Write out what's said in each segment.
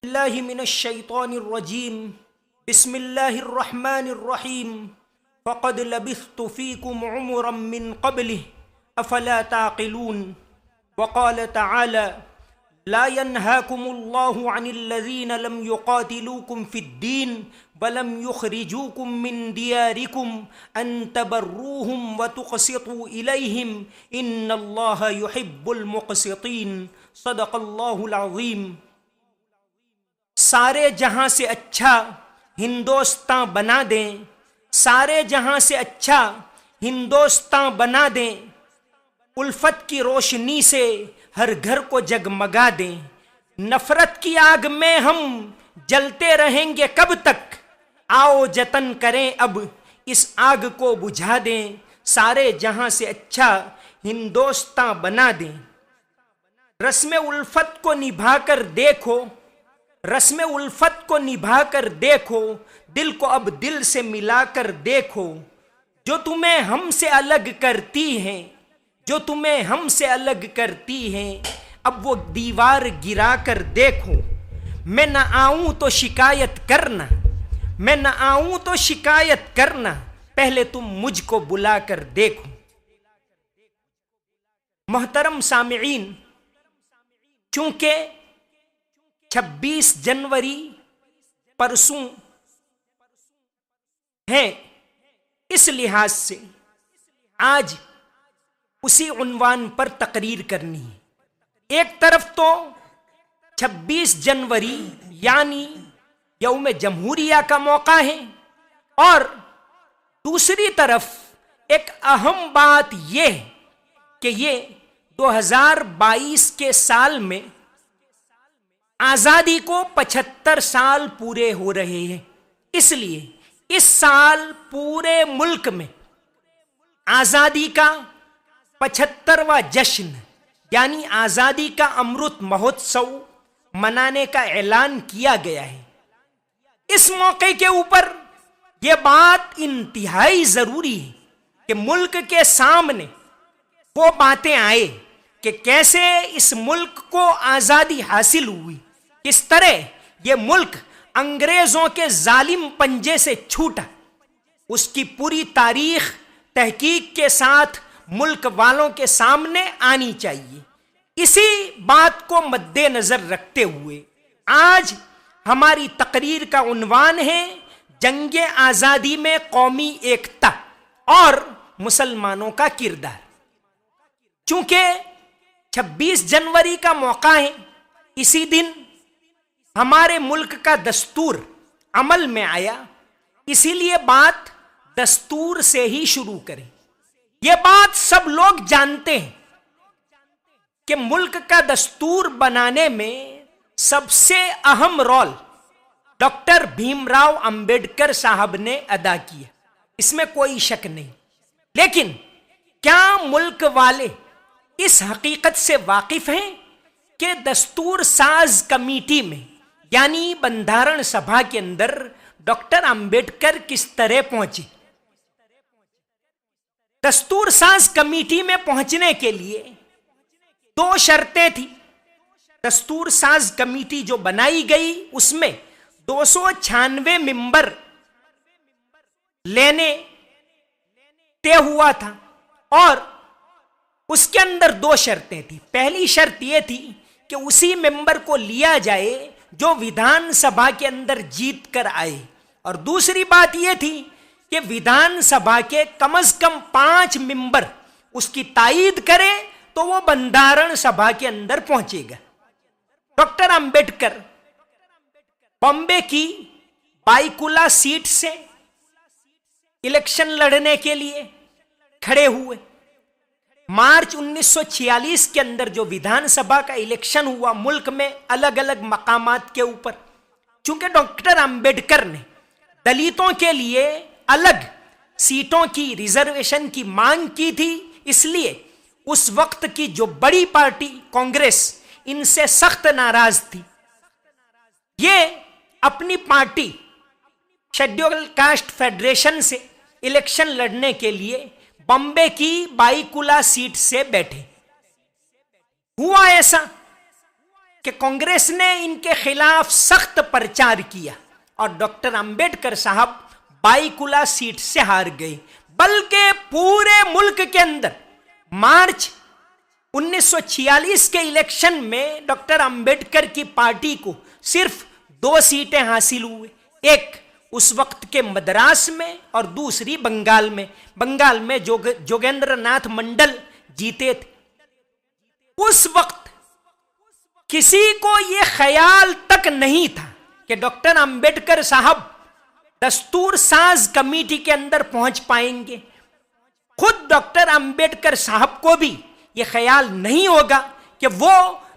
الله من الشيطان الرجيم بسم الله الرحمن الرحيم فقد لبثت فيكم عمرا من قبله أفلا تعقلون وقال تعالى لا ينهاكم الله عن الذين لم يقاتلوكم في الدين ولم يخرجوكم من دياركم أن تبروهم وتقسطوا إليهم إن الله يحب المقسطين صدق الله العظيم۔ سارے جہاں سے اچھا ہندوستان بنا دیں، سارے جہاں سے اچھا ہندوستان بنا دیں، الفت کی روشنی سے ہر گھر کو جگمگا دیں، نفرت کی آگ میں ہم جلتے رہیں گے کب تک، آؤ جتن کریں اب اس آگ کو بجھا دیں، سارے جہاں سے اچھا ہندوستان بنا دیں۔ رسم الفت کو نبھا کر دیکھو، رسم الفت کو نبھا کر دیکھو، دل کو اب دل سے ملا کر دیکھو، جو تمہیں ہم سے الگ کرتی ہیں، جو تمہیں ہم سے الگ کرتی ہیں، اب وہ دیوار گرا کر دیکھو۔ میں نہ آؤں تو شکایت کرنا، میں نہ آؤں تو شکایت کرنا، پہلے تم مجھ کو بلا کر دیکھو۔ محترم سامعین، چونکہ 26 جنوری پرسوں ہے، اس لحاظ سے آج اسی عنوان پر تقریر کرنی ہے۔ ایک طرف تو 26 جنوری یعنی یوم جمہوریہ کا موقع ہے، اور دوسری طرف ایک اہم بات یہ ہے کہ یہ 2022 کے سال میں آزادی کو 75 سال پورے ہو رہے ہیں، اس لیے اس سال پورے ملک میں آزادی کا 75واں جشن یعنی آزادی کا امرت مہوتسو منانے کا اعلان کیا گیا ہے۔ اس موقع کے اوپر یہ بات انتہائی ضروری ہے کہ ملک کے سامنے وہ باتیں آئے کہ کیسے اس ملک کو آزادی حاصل ہوئی، کس طرح یہ ملک انگریزوں کے ظالم پنجے سے چھوٹا، اس کی پوری تاریخ تحقیق کے ساتھ ملک والوں کے سامنے آنی چاہیے۔ اسی بات کو مد نظر رکھتے ہوئے آج ہماری تقریر کا عنوان ہے جنگ آزادی میں قومی ایکتا اور مسلمانوں کا کردار۔ چونکہ 26 جنوری کا موقع ہے، اسی دن ہمارے ملک کا دستور عمل میں آیا، اسی لیے بات دستور سے ہی شروع کریں۔ یہ بات سب لوگ جانتے ہیں کہ ملک کا دستور بنانے میں سب سے اہم رول ڈاکٹر بھیم راؤ امبیڈکر صاحب نے ادا کیا، اس میں کوئی شک نہیں۔ لیکن کیا ملک والے اس حقیقت سے واقف ہیں کہ دستور ساز کمیٹی میں یعنی بندھارن سبھا کے اندر ڈاکٹر امبیڈکر کس طرح پہنچے؟ دستور ساز کمیٹی میں پہنچنے کے لیے 2 شرطیں تھیں۔ دستور ساز کمیٹی جو بنائی گئی اس میں 296 ممبر لینے طے ہوا تھا، اور اس کے اندر 2 شرطیں تھیں۔ پہلی شرط یہ تھی کہ اسی ممبر کو لیا جائے جو ویدھان سبھا کے اندر جیت کر آئے، اور دوسری بات یہ تھی کہ ویدھان سبھا کے کم از کم 5 ممبر اس کی تائید کرے تو وہ بندھارن سبھا کے اندر پہنچے گا۔ ڈاکٹر امبیڈکر بامبے کی بائیکولا سیٹ سے الیکشن لڑنے کے لیے کھڑے ہوئے۔ مارچ 1946 کے اندر جو ویدھان سبھا کا الیکشن ہوا ملک میں الگ الگ مقامات کے اوپر، چونکہ ڈاکٹر امبیڈکر نے دلتوں کے لیے الگ سیٹوں کی ریزرویشن کی مانگ کی تھی، اس لیے اس وقت کی جو بڑی پارٹی کانگریس ان سے سخت ناراض تھی۔ یہ اپنی پارٹی شیڈیول کاسٹ فیڈریشن سے الیکشن لڑنے کے لیے بامبے کی بائیکولا سیٹ سے بیٹھے۔ ہوا ایسا کہ کانگریس نے ان کے خلاف سخت پرچار کیا اور ڈاکٹر امبیڈکر صاحب بائیکولا سیٹ سے ہار گئے، بلکہ پورے ملک کے اندر مارچ 1946 کے الیکشن میں ڈاکٹر امبیڈکر کی پارٹی کو صرف 2 سیٹیں حاصل ہوئے، ایک اس وقت کے مدراس میں اور دوسری بنگال میں جوگیندر ناتھ منڈل جیتے تھے۔ اس وقت کسی کو یہ خیال تک نہیں تھا کہ ڈاکٹر امبیڈکر صاحب دستور ساز کمیٹی کے اندر پہنچ پائیں گے۔ خود ڈاکٹر امبیڈکر صاحب کو بھی یہ خیال نہیں ہوگا کہ وہ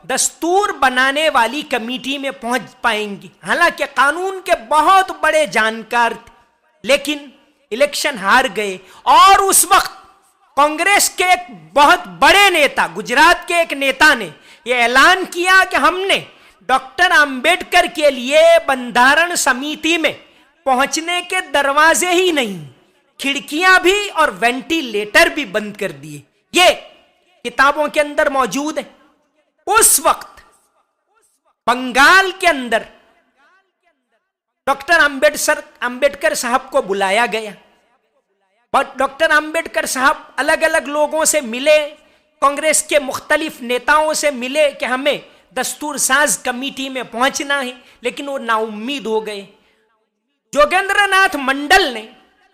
دستور بنانے والی کمیٹی میں پہنچ پائیں گے، حالانکہ قانون کے بہت بڑے جانکار تھے، لیکن الیکشن ہار گئے۔ اور اس وقت کانگریس کے ایک بہت بڑے نیتا، گجرات کے ایک نیتا نے یہ اعلان کیا کہ ہم نے ڈاکٹر امبیڈکر کے لیے بندھارن سمیتی میں پہنچنے کے دروازے ہی نہیں، کھڑکیاں بھی اور وینٹیلیٹر بھی بند کر دیے۔ یہ کتابوں کے اندر موجود ہے۔ اس وقت بنگال کے اندر ڈاکٹر امبیڈکر صاحب کو بلایا گیا، ڈاکٹر امبیڈکر صاحب الگ الگ لوگوں سے ملے، کانگریس کے مختلف نیتاؤں سے ملے کہ ہمیں دستور ساز کمیٹی میں پہنچنا ہے، لیکن وہ نا امید ہو گئے۔ جوگیندر ناتھ منڈل نے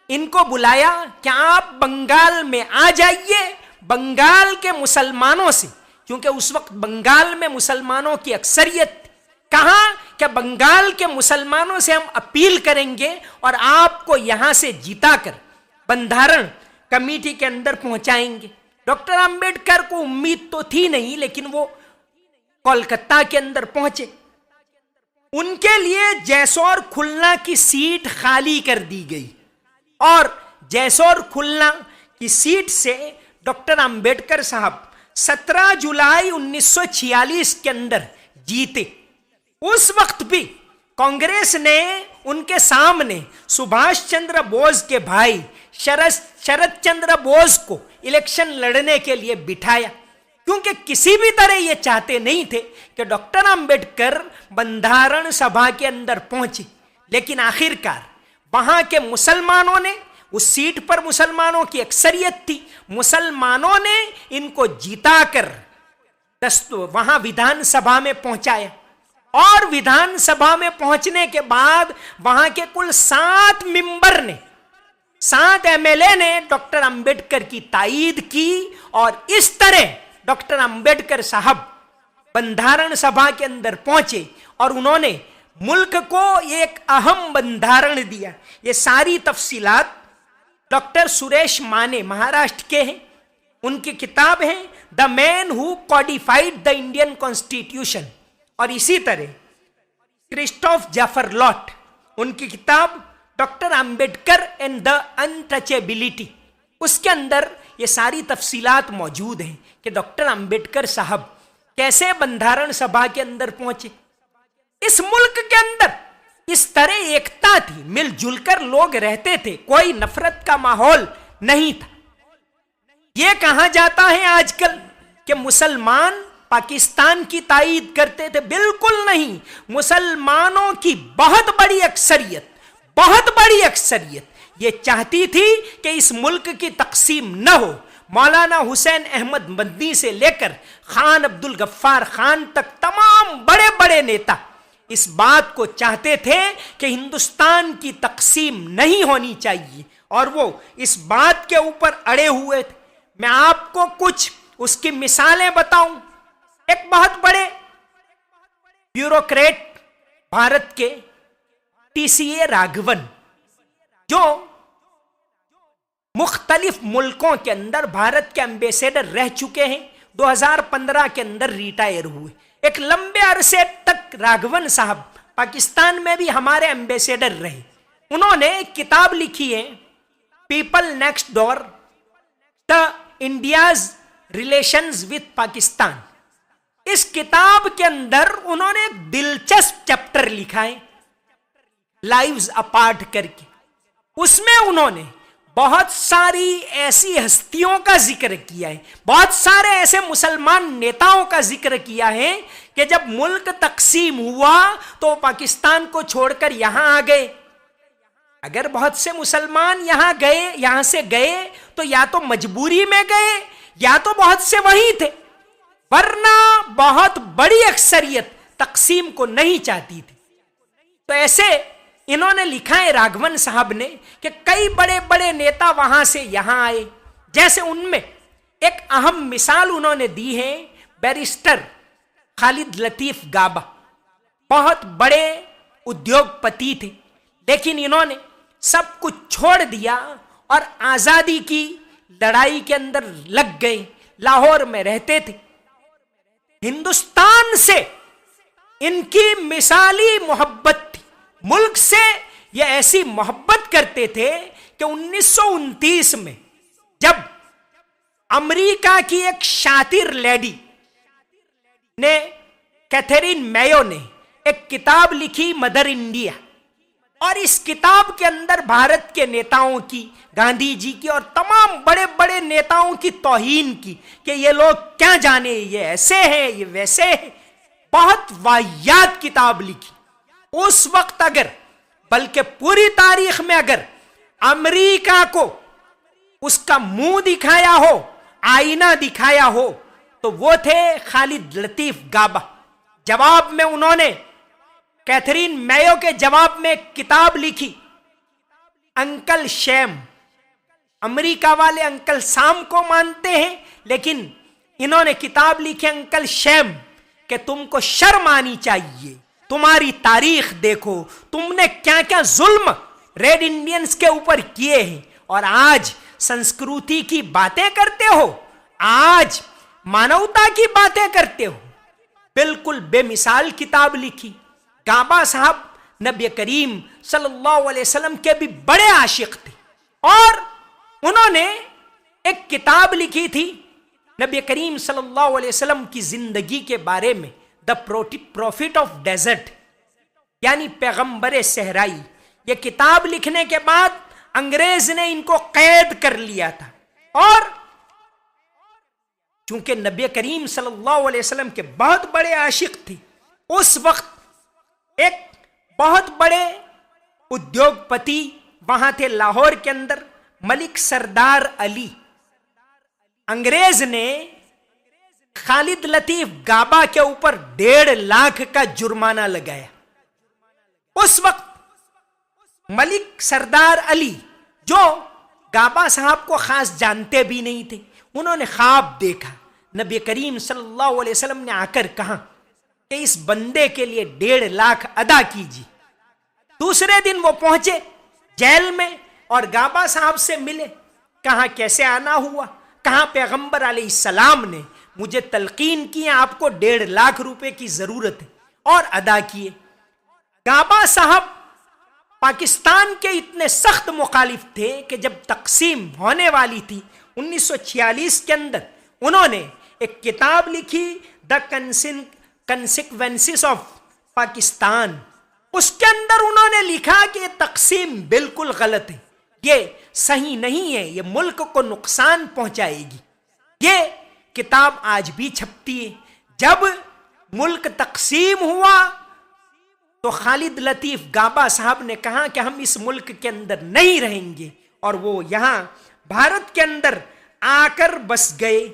ان کو بلایا کہ آپ بنگال میں آ جائیے، بنگال کے مسلمانوں سے، کیونکہ اس وقت بنگال میں مسلمانوں کی اکثریت، کہا کہ بنگال کے مسلمانوں سے ہم اپیل کریں گے اور آپ کو یہاں سے جیتا کر بندھارن کمیٹی کے اندر پہنچائیں گے۔ ڈاکٹر امبیڈکر کو امید تو تھی نہیں، لیکن وہ کولکتہ کے اندر پہنچے۔ ان کے لیے جیسور کھلنا کی سیٹ خالی کر دی گئی اور جیسور کھلنا کی سیٹ سے ڈاکٹر امبیڈکر صاحب 17 جولائی 1946 کے اندر جیتے۔ اس وقت بھی کانگریس نے ان کے سامنے سبھاش چندر بوس کے بھائی شرد چندر بوس کو الیکشن لڑنے کے لیے بٹھایا، کیونکہ کسی بھی طرح یہ چاہتے نہیں تھے کہ ڈاکٹر امبیڈکر بندھارن سبھا کے اندر پہنچے۔ لیکن آخرکار وہاں کے مسلمانوں نے، اس سیٹ پر مسلمانوں کی اکثریت تھی، مسلمانوں نے ان کو جیتا کر وہاں ودھان سبھا میں پہنچایا، اور ودھان سبھا میں پہنچنے کے بعد وہاں کے کل 7 ممبر نے، 7 MLA نے ڈاکٹر امبیڈکر کی تائید کی، اور اس طرح ڈاکٹر امبیڈکر صاحب بندھارن سبھا کے اندر پہنچے اور انہوں نے ملک کو ایک اہم بندھارن دیا۔ یہ ساری تفصیلات ڈاکٹر سریش مانے مہاراشٹر کے ہیں، ان کی کتاب ہے دا مین ہو کوڈیفائڈ دا انڈین کانسٹیٹیوشن، اور اسی طرح کرسٹوف جعفر لاٹ، ان کی کتاب ڈاکٹر امبیڈکر اینڈ دا انٹچیبلٹی، اس کے اندر یہ ساری تفصیلات موجود ہیں کہ ڈاکٹر امبیڈکر صاحب کیسے بندھارن سبھا کے اندر پہنچے۔ اس ملک کے اندر اس طرح ایکتا تھی، مل جل کر لوگ رہتے تھے، کوئی نفرت کا ماحول نہیں تھا۔ یہ کہا جاتا ہے آج کل کہ مسلمان پاکستان کی تائید کرتے تھے، بالکل نہیں۔ مسلمانوں کی بہت بڑی اکثریت یہ چاہتی تھی کہ اس ملک کی تقسیم نہ ہو۔ مولانا حسین احمد مدنی سے لے کر خان عبد الغفار خان تک تمام بڑے بڑے نیتا اس بات کو چاہتے تھے کہ ہندوستان کی تقسیم نہیں ہونی چاہیے، اور وہ اس بات کے اوپر اڑے ہوئے تھے۔ میں آپ کو کچھ اس کی مثالیں بتاؤں۔ ایک بہت بڑے بیوروکریٹ بھارت کے TCA راگھون، جو مختلف ملکوں کے اندر بھارت کے ایمبیسیڈر رہ چکے ہیں، 2015 کے اندر ریٹائر ہوئے۔ ایک لمبے عرصے تک راگھون صاحب پاکستان میں بھی ہمارے ایمبیسیڈر رہے۔ انہوں نے ایک کتاب لکھی ہے، people next door, the India's relations with Pakistan. اس کتاب کے اندر انہوں نے ایک دلچسپ چیپٹر لکھا ہے، لائیوز اپارٹ کر کے۔ اس میں انہوں نے بہت ساری ایسی ہستیوں کا ذکر کیا ہے، بہت سارے ایسے مسلمان نیتاؤں کا ذکر کیا ہے کہ جب ملک تقسیم ہوا تو پاکستان کو چھوڑ کر یہاں آ گئے. اگر بہت سے مسلمان یہاں سے گئے تو یا تو مجبوری میں گئے یا تو بہت سے وہیں تھے، ورنہ بہت بڑی اکثریت تقسیم کو نہیں چاہتی تھی. تو ایسے انہوں نے لکھا ہے راگھون صاحب نے کہ کئی بڑے بڑے نیتا وہاں سے یہاں آئے. جیسے ان میں ایک اہم مثال انہوں نے دی ہے بیرسٹر خالد لطیف گابا. بہت بڑے ادیوگ پتی تھے، لیکن انہوں نے سب کچھ چھوڑ دیا اور آزادی کی لڑائی کے اندر لگ گئے. لاہور میں رہتے تھے. ہندوستان سے ان کی مثالی محبت تھی. ملک سے یہ ایسی محبت کرتے تھے کہ 1929 میں جب امریکہ کی ایک شاطر لیڈی نے کیتھرین میو نے ایک کتاب لکھی مدر انڈیا، اور اس کتاب کے اندر بھارت کے نیتاؤں کی، گاندھی جی کی اور تمام بڑے بڑے نیتاؤں کی توہین کی کہ یہ لوگ کیا جانے، یہ ایسے ہیں یہ ویسے ہیں. بہت واہیات کتاب لکھی. اس وقت اگر، بلکہ پوری تاریخ میں اگر امریکہ کو اس کا منہ دکھایا ہو، آئینہ دکھایا ہو، تو وہ تھے خالد لطیف گابا. جواب میں انہوں نے کیتھرین میو کے جواب میں ایک کتاب لکھی انکل شیم. امریکہ والے انکل سام کو مانتے ہیں، لیکن انہوں نے کتاب لکھی انکل شیم کہ تم کو شرم آنی چاہیے. تمہاری تاریخ دیکھو، تم نے کیا کیا ظلم ریڈ انڈینز کے اوپر کیے ہیں، اور آج سنسکروتی کی باتیں کرتے ہو، آج مانوتا کی باتیں کرتے ہو. بالکل بے مثال کتاب لکھی. گابا صاحب نبی کریم صلی اللہ علیہ وسلم کے بھی بڑے عاشق تھے، اور انہوں نے ایک کتاب لکھی تھی نبی کریم صلی اللہ علیہ وسلم کی زندگی کے بارے میں، دا پروفٹ آف ڈیزرٹ، یعنی پیغمبر صحرائی. یہ کتاب لکھنے کے بعد انگریز نے ان کو قید کر لیا تھا، اور چونکہ نبی کریم صلی اللہ علیہ وسلم کے بہت بڑے عاشق تھے، اس وقت ایک بہت بڑے ادیوگ پتی وہاں تھے لاہور کے اندر، ملک سردار علی. انگریز نے خالد لطیف گابا کے اوپر 1.5 لاکھ کا جرمانہ لگایا. اس وقت ملک سردار علی، جو گابا صاحب کو خاص جانتے بھی نہیں تھے، انہوں نے خواب دیکھا. نبی کریم صلی اللہ علیہ وسلم نے آ کر کہا کہ اس بندے کے لیے 1.5 لاکھ ادا کیجیے. دوسرے دن وہ پہنچے جیل میں اور گابا صاحب سے ملے. کہاں کیسے آنا ہوا، کہاں پیغمبر علیہ السلام نے مجھے تلقین کی آپ کو 1.5 لاکھ روپے کی ضرورت ہے، اور ادا کیے. گابا صاحب پاکستان کے اتنے سخت مخالف تھے کہ جب تقسیم ہونے والی تھی 1946 کے اندر، انہوں نے ایک کتاب لکھی دا کنسیکوینسز آف پاکستان. اس کے اندر انہوں نے لکھا کہ یہ تقسیم بالکل غلط ہے، یہ صحیح نہیں ہے، یہ ملک کو نقصان پہنچائے گی. یہ کتاب آج بھی چھپتی ہے. جب ملک تقسیم ہوا تو خالد لطیف گابا صاحب نے کہا کہ ہم اس ملک کے اندر نہیں رہیں گے، اور وہ یہاں بھارت کے اندر آ کر بس گئے.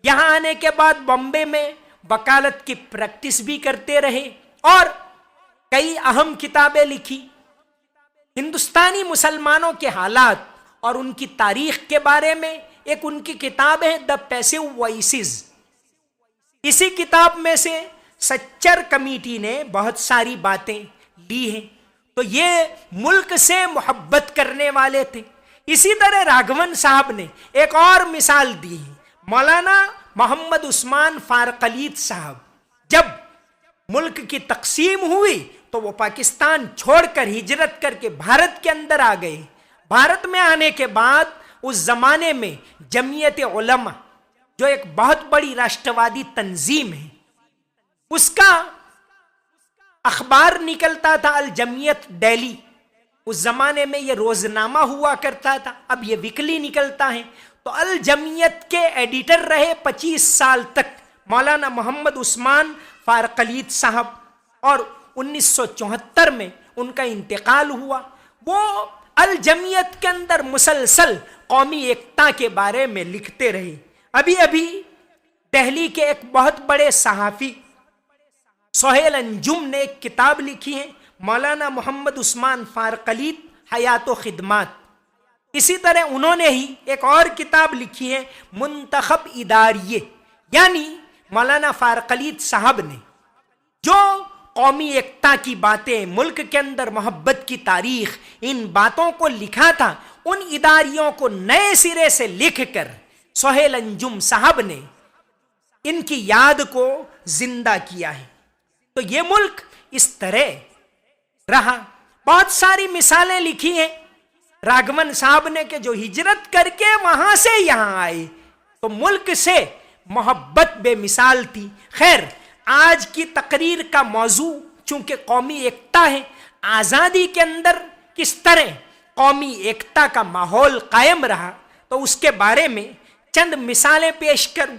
یہاں آنے کے بعد بامبے میں وکالت کی پریکٹس بھی کرتے رہے، اور کئی اہم کتابیں لکھی. ہندوستانی مسلمانوں کے حالات اور ان کی تاریخ کے بارے میں ایک ان کی کتاب ہے دا پیسو وائسز. اسی کتاب میں سے سچر کمیٹی نے بہت ساری باتیں لی ہیں. تو یہ ملک سے محبت کرنے والے تھے. اسی طرح راگھون صاحب نے ایک اور مثال دی ہے. مولانا محمد عثمان فارقلیت صاحب جب ملک کی تقسیم ہوئی تو وہ پاکستان چھوڑ کر ہجرت کر کے بھارت کے اندر آ گئے. بھارت میں آنے کے بعد اس زمانے میں جمعیت علماء، جو ایک بہت بڑی راشٹروادی تنظیم ہے، اس کا اخبار نکلتا تھا الجمعیت ڈیلی. اس زمانے میں یہ روزنامہ ہوا کرتا تھا، اب یہ ویکلی نکلتا ہے. تو الجمعیت کے ایڈیٹر رہے 25 سال تک مولانا محمد عثمان فارقلیت صاحب، اور 1974 میں ان کا انتقال ہوا. وہ الجمیت کے اندر مسلسل قومی ایکتا کے بارے میں لکھتے رہے. ابھی ابھی دہلی کے ایک بہت بڑے صحافی سہیل انجم نے ایک کتاب لکھی ہے، مولانا محمد عثمان فارقلیت حیات و خدمات. اسی طرح انہوں نے ہی ایک اور کتاب لکھی ہے منتخب اداریے، یعنی مولانا فارقلیت صاحب نے جو قومی ایکتا کی باتیں، ملک کے اندر محبت کی تاریخ، ان باتوں کو لکھا تھا، ان اداریوں کو نئے سرے سے لکھ کر سہیل انجم صاحب نے ان کی یاد کو زندہ کیا ہے. تو یہ ملک اس طرح رہا. بہت ساری مثالیں لکھی ہیں راگھون صاحب نے کہ جو ہجرت کر کے وہاں سے یہاں آئے تو ملک سے محبت بے مثال تھی. خیر، آج کی تقریر کا موضوع چونکہ قومی ایکتا ہے، آزادی کے اندر کس طرح قومی ایکتا کا ماحول قائم رہا، تو اس کے بارے میں چند مثالیں پیش کروں.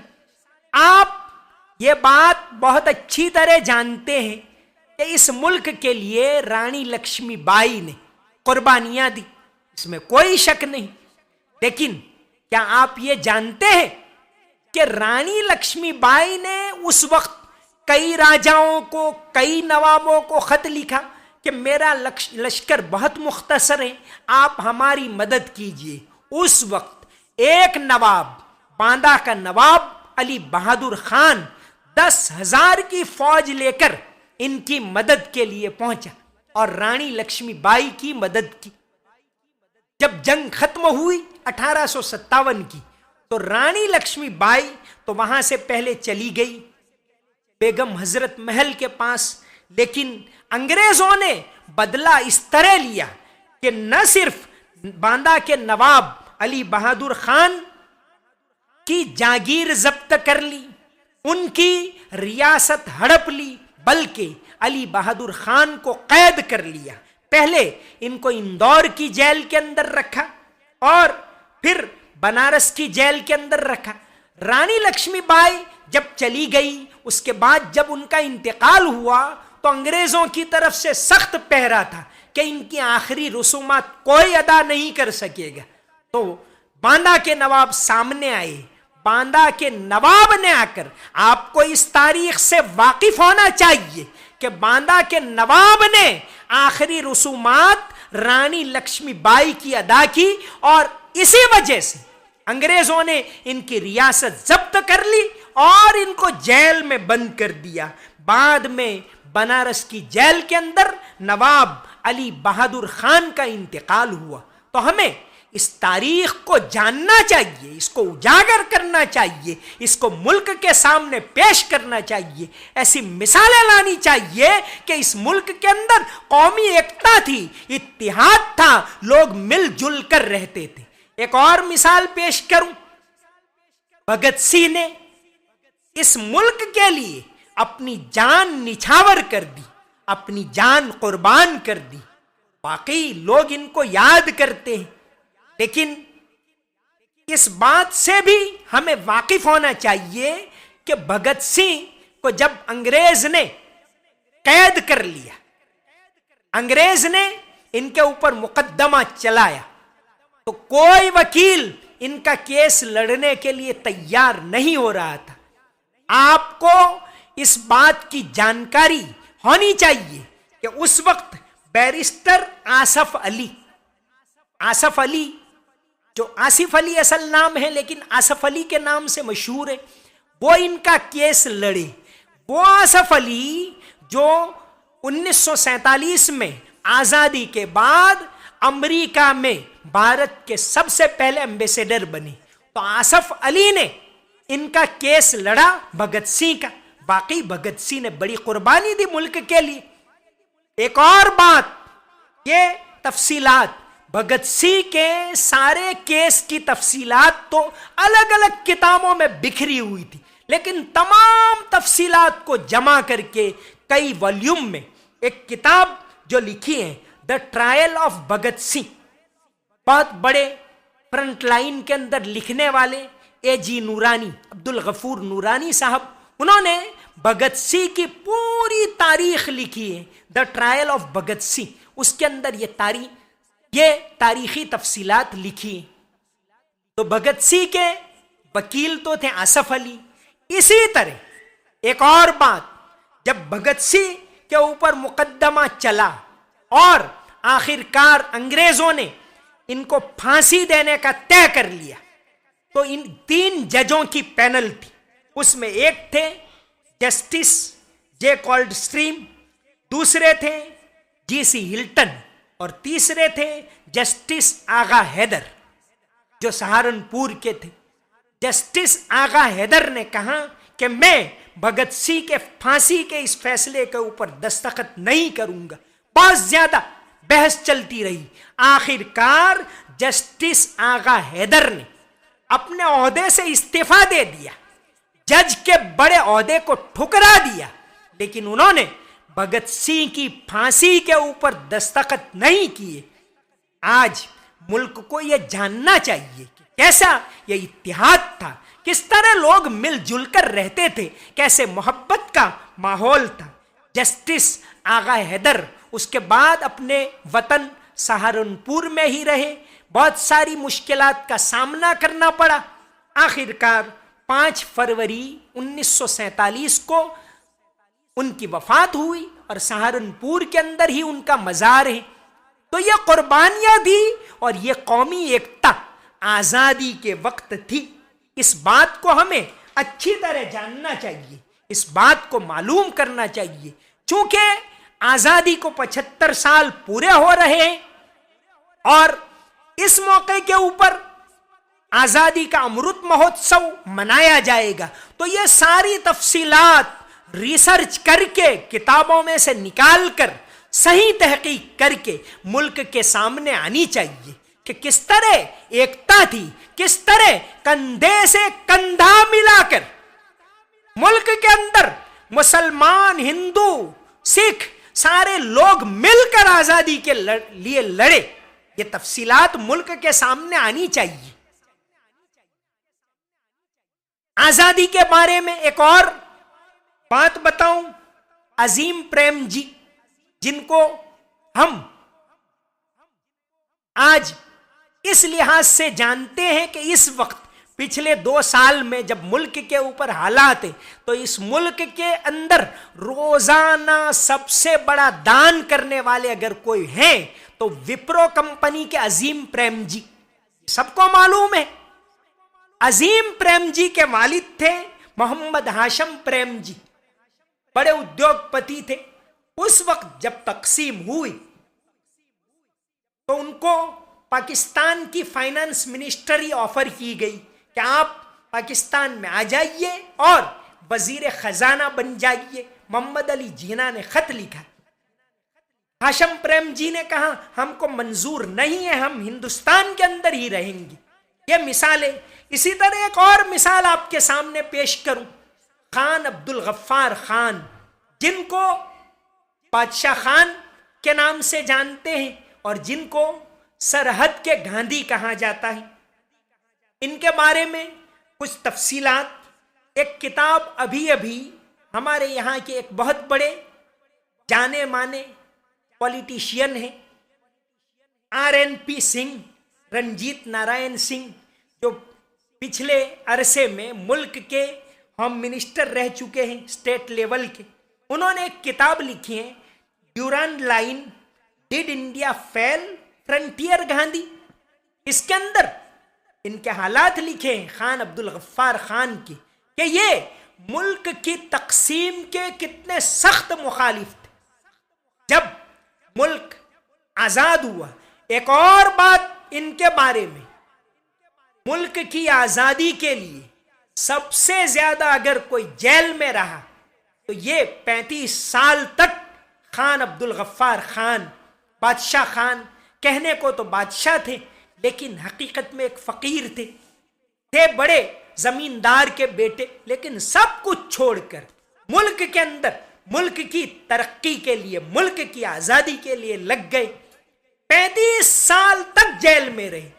آپ یہ بات بہت اچھی طرح جانتے ہیں کہ اس ملک کے لیے رانی لکشمی بائی نے قربانیاں دی، اس میں کوئی شک نہیں. لیکن کیا آپ یہ جانتے ہیں کہ رانی لکشمی بائی نے اس وقت کئی راجاؤں کو، کئی نوابوں کو خط لکھا کہ میرا لشکر بہت مختصر ہے، آپ ہماری مدد کیجئے. اس وقت ایک نواب، باندہ کا نواب علی بہادر خان 10,000 کی فوج لے کر ان کی مدد کے لیے پہنچا اور رانی لکشمی بائی کی مدد کی. جب جنگ ختم ہوئی 1857 کی تو رانی لکشمی بائی تو وہاں سے پہلے چلی گئی بیگم حضرت محل کے پاس، لیکن انگریزوں نے بدلہ اس طرح لیا کہ نہ صرف باندہ کے نواب علی بہادر خان کی جاگیر ضبط کر لی، ان کی ریاست ہڑپ لی، بلکہ علی بہادر خان کو قید کر لیا. پہلے ان کو اندور کی جیل کے اندر رکھا اور پھر بنارس کی جیل کے اندر رکھا. رانی لکشمی بائی جب چلی گئی، اس کے بعد جب ان کا انتقال ہوا تو انگریزوں کی طرف سے سخت پہرا تھا کہ ان کی آخری رسومات کوئی ادا نہیں کر سکے گا. تو باندہ کے نواب سامنے آئے. باندہ کے نواب نے آ کر، آپ کو اس تاریخ سے واقف ہونا چاہیے کہ باندہ کے نواب نے آخری رسومات رانی لکشمی بائی کی ادا کی اور اسی وجہ سے انگریزوں نے ان کی ریاست ضبط کر لی اور ان کو جیل میں بند کر دیا. بعد میں بنارس کی جیل کے اندر نواب علی بہادر خان کا انتقال ہوا. تو ہمیں اس تاریخ کو جاننا چاہیے، اس کو اجاگر کرنا چاہیے، اس کو ملک کے سامنے پیش کرنا چاہیے. ایسی مثالیں لانی چاہیے کہ اس ملک کے اندر قومی ایکتا تھی، اتحاد تھا، لوگ مل جل کر رہتے تھے. ایک اور مثال پیش کروں. بھگت سنگھ نے اس ملک کے لیے اپنی جان نچھاور کر دی، اپنی جان قربان کر دی. واقعی لوگ ان کو یاد کرتے ہیں، لیکن اس بات سے بھی ہمیں واقف ہونا چاہیے کہ بھگت سنگھ کو جب انگریز نے قید کر لیا، انگریز نے ان کے اوپر مقدمہ چلایا، تو کوئی وکیل ان کا کیس لڑنے کے لیے تیار نہیں ہو رہا تھا. آپ کو اس بات کی جانکاری ہونی چاہیے کہ اس وقت بیرسٹر آصف علی جو آصف علی اصل نام ہے لیکن آصف علی کے نام سے مشہور ہے، وہ ان کا کیس لڑے. وہ آصف علی جو 1947 میں آزادی کے بعد امریکہ میں بھارت کے سب سے پہلے ایمبیسیڈر بنے. تو آصف علی نے ان کا کیس لڑا بھگت سنگھ کا. باقی بھگت سنگھ نے بڑی قربانی دی ملک کے لیے. ایک اور بات، یہ تفصیلات بھگت سنگھ کے سارے کیس کی تفصیلات تو الگ الگ کتابوں میں بکھری ہوئی تھی، لیکن تمام تفصیلات کو جمع کر کے کئی والیوم میں ایک کتاب جو لکھی ہے the trial of Bhagat Singh, بہت بڑے فرنٹ لائن کے اندر لکھنے والے اے جی نورانی، عبد الغفور نورانی صاحب، انہوں نے بھگت سنگھ کی پوری تاریخ لکھی ہے، the trial of Bhagat Singh, اس کے اندر یہ تاریخی تفصیلات لکھی ہیں۔ تو بھگت سنگھ کے وکیل تو تھے آصف علی۔ اسی طرح ایک اور بات، جب بھگت سنگھ کے اوپر مقدمہ چلا اور آخر کار انگریزوں نے ان کو پھانسی دینے کا طے کر لیا، تو ان 3 ججوں کی پینل تھی، اس میں ایک تھے جسٹس جے کولڈ اسٹریم، دوسرے تھے جی سی ہلٹن، اور تیسرے تھے جسٹس آغا حیدر جو سہارنپور کے تھے۔ جسٹس آغا حیدر نے کہا کہ میں بھگت سنگھ کے پھانسی کے اس فیصلے کے اوپر دستخط نہیں کروں گا۔ بہت زیادہ بحث چلتی رہی، آخر کار جسٹس آغا حیدر نے اپنے عہدے سے استعفیٰ دے دیا، جج کے بڑے عہدے کو ٹھکرا دیا، لیکن انہوں نے بھگت سنگھ کی پھانسی کے اوپر دستخط نہیں کیے۔ آج ملک کو یہ جاننا چاہیے کہ کیسا یہ اتحاد تھا، کس طرح لوگ مل جل کر رہتے تھے، کیسے محبت کا ماحول تھا۔ جسٹس آغا حیدر اس کے بعد اپنے وطن سہارنپور میں ہی رہے، بہت ساری مشکلات کا سامنا کرنا پڑا۔ آخر کار 5 فروری 1947 کو ان کی وفات ہوئی اور سہارنپور کے اندر ہی ان کا مزار ہے۔ تو یہ قربانیاں دی اور یہ قومی ایکتا آزادی کے وقت تھی۔ اس بات کو ہمیں اچھی طرح جاننا چاہیے، اس بات کو معلوم کرنا چاہیے، چونکہ آزادی کو 75 سال پورے ہو رہے ہیں اور اس موقع کے اوپر آزادی کا امرت مہوتسو منایا جائے گا، تو یہ ساری تفصیلات ریسرچ کر کے کتابوں میں سے نکال کر صحیح تحقیق کر کے ملک کے سامنے آنی چاہیے کہ کس طرح ایکتا تھی، کس طرح کندھے سے کندھا ملا کر ملک کے اندر مسلمان، ہندو، سکھ سارے لوگ مل کر آزادی کے لیے لڑے۔ یہ تفصیلات ملک کے سامنے آنی چاہیے۔ آزادی کے بارے میں ایک اور بات بتاؤں، عظیم پریم جی، جن کو ہم آج اس لحاظ سے جانتے ہیں کہ اس وقت پچھلے 2 سال میں جب ملک کے اوپر حالات ہیں تو اس ملک کے اندر روزانہ سب سے بڑا دان کرنے والے اگر کوئی ہیں تو وپرو کمپنی کے عظیم پریم جی، سب کو معلوم ہے۔ عظیم پریم جی کے والد تھے محمد ہاشم پریم جی، بڑے ادیوگ پتی تھے۔ اس وقت جب تقسیم ہوئی تو ان کو پاکستان کی فائنانس منسٹری آفر کی گئی کہ آپ پاکستان میں آ جائیے اور وزیر خزانہ بن جائیے۔ محمد علی جناح نے خط لکھا، ہاشم پریم جی نے کہا ہم کو منظور نہیں ہے، ہم ہندوستان کے اندر ہی رہیں گے۔ یہ مثالیں۔ اسی طرح ایک اور مثال آپ کے سامنے پیش کروں، خان عبد الغفار خان، جن کو بادشاہ خان کے نام سے جانتے ہیں اور جن کو سرحد کے گاندھی کہا جاتا ہے۔ ان کے بارے میں کچھ تفصیلات، ایک کتاب ابھی ہمارے یہاں کے ایک بہت بڑے جانے مانے پولیٹیشین ہیں RNP سنگھ، رنجیت نارائن سنگھ، جو پچھلے عرصے میں ملک کے ہوم منسٹر رہ چکے ہیں اسٹیٹ لیول کے، انہوں نے ایک کتاب لکھی ہے ڈیورنڈ لائن، ڈیڈ انڈیا فیل، فرنٹیئر گاندھی۔ اس کے اندر ان کے حالات لکھے ہیں خان عبد الغفار خان کی کہ یہ ملک کی تقسیم کے کتنے سخت مخالف تھے جب ملک آزاد ہوا۔ ایک اور بات ان کے بارے میں، ملک کی آزادی کے لیے سب سے زیادہ اگر کوئی جیل میں رہا تو یہ 35 سال تک خان عبد الغفار خان، بادشاہ خان، کہنے کو تو بادشاہ تھے لیکن حقیقت میں ایک فقیر تھے بڑے زمیندار کے بیٹے، لیکن سب کچھ چھوڑ کر ملک کے اندر ملک کی ترقی کے لیے، ملک کی آزادی کے لیے لگ گئے۔ 35 سال تک جیل میں رہے۔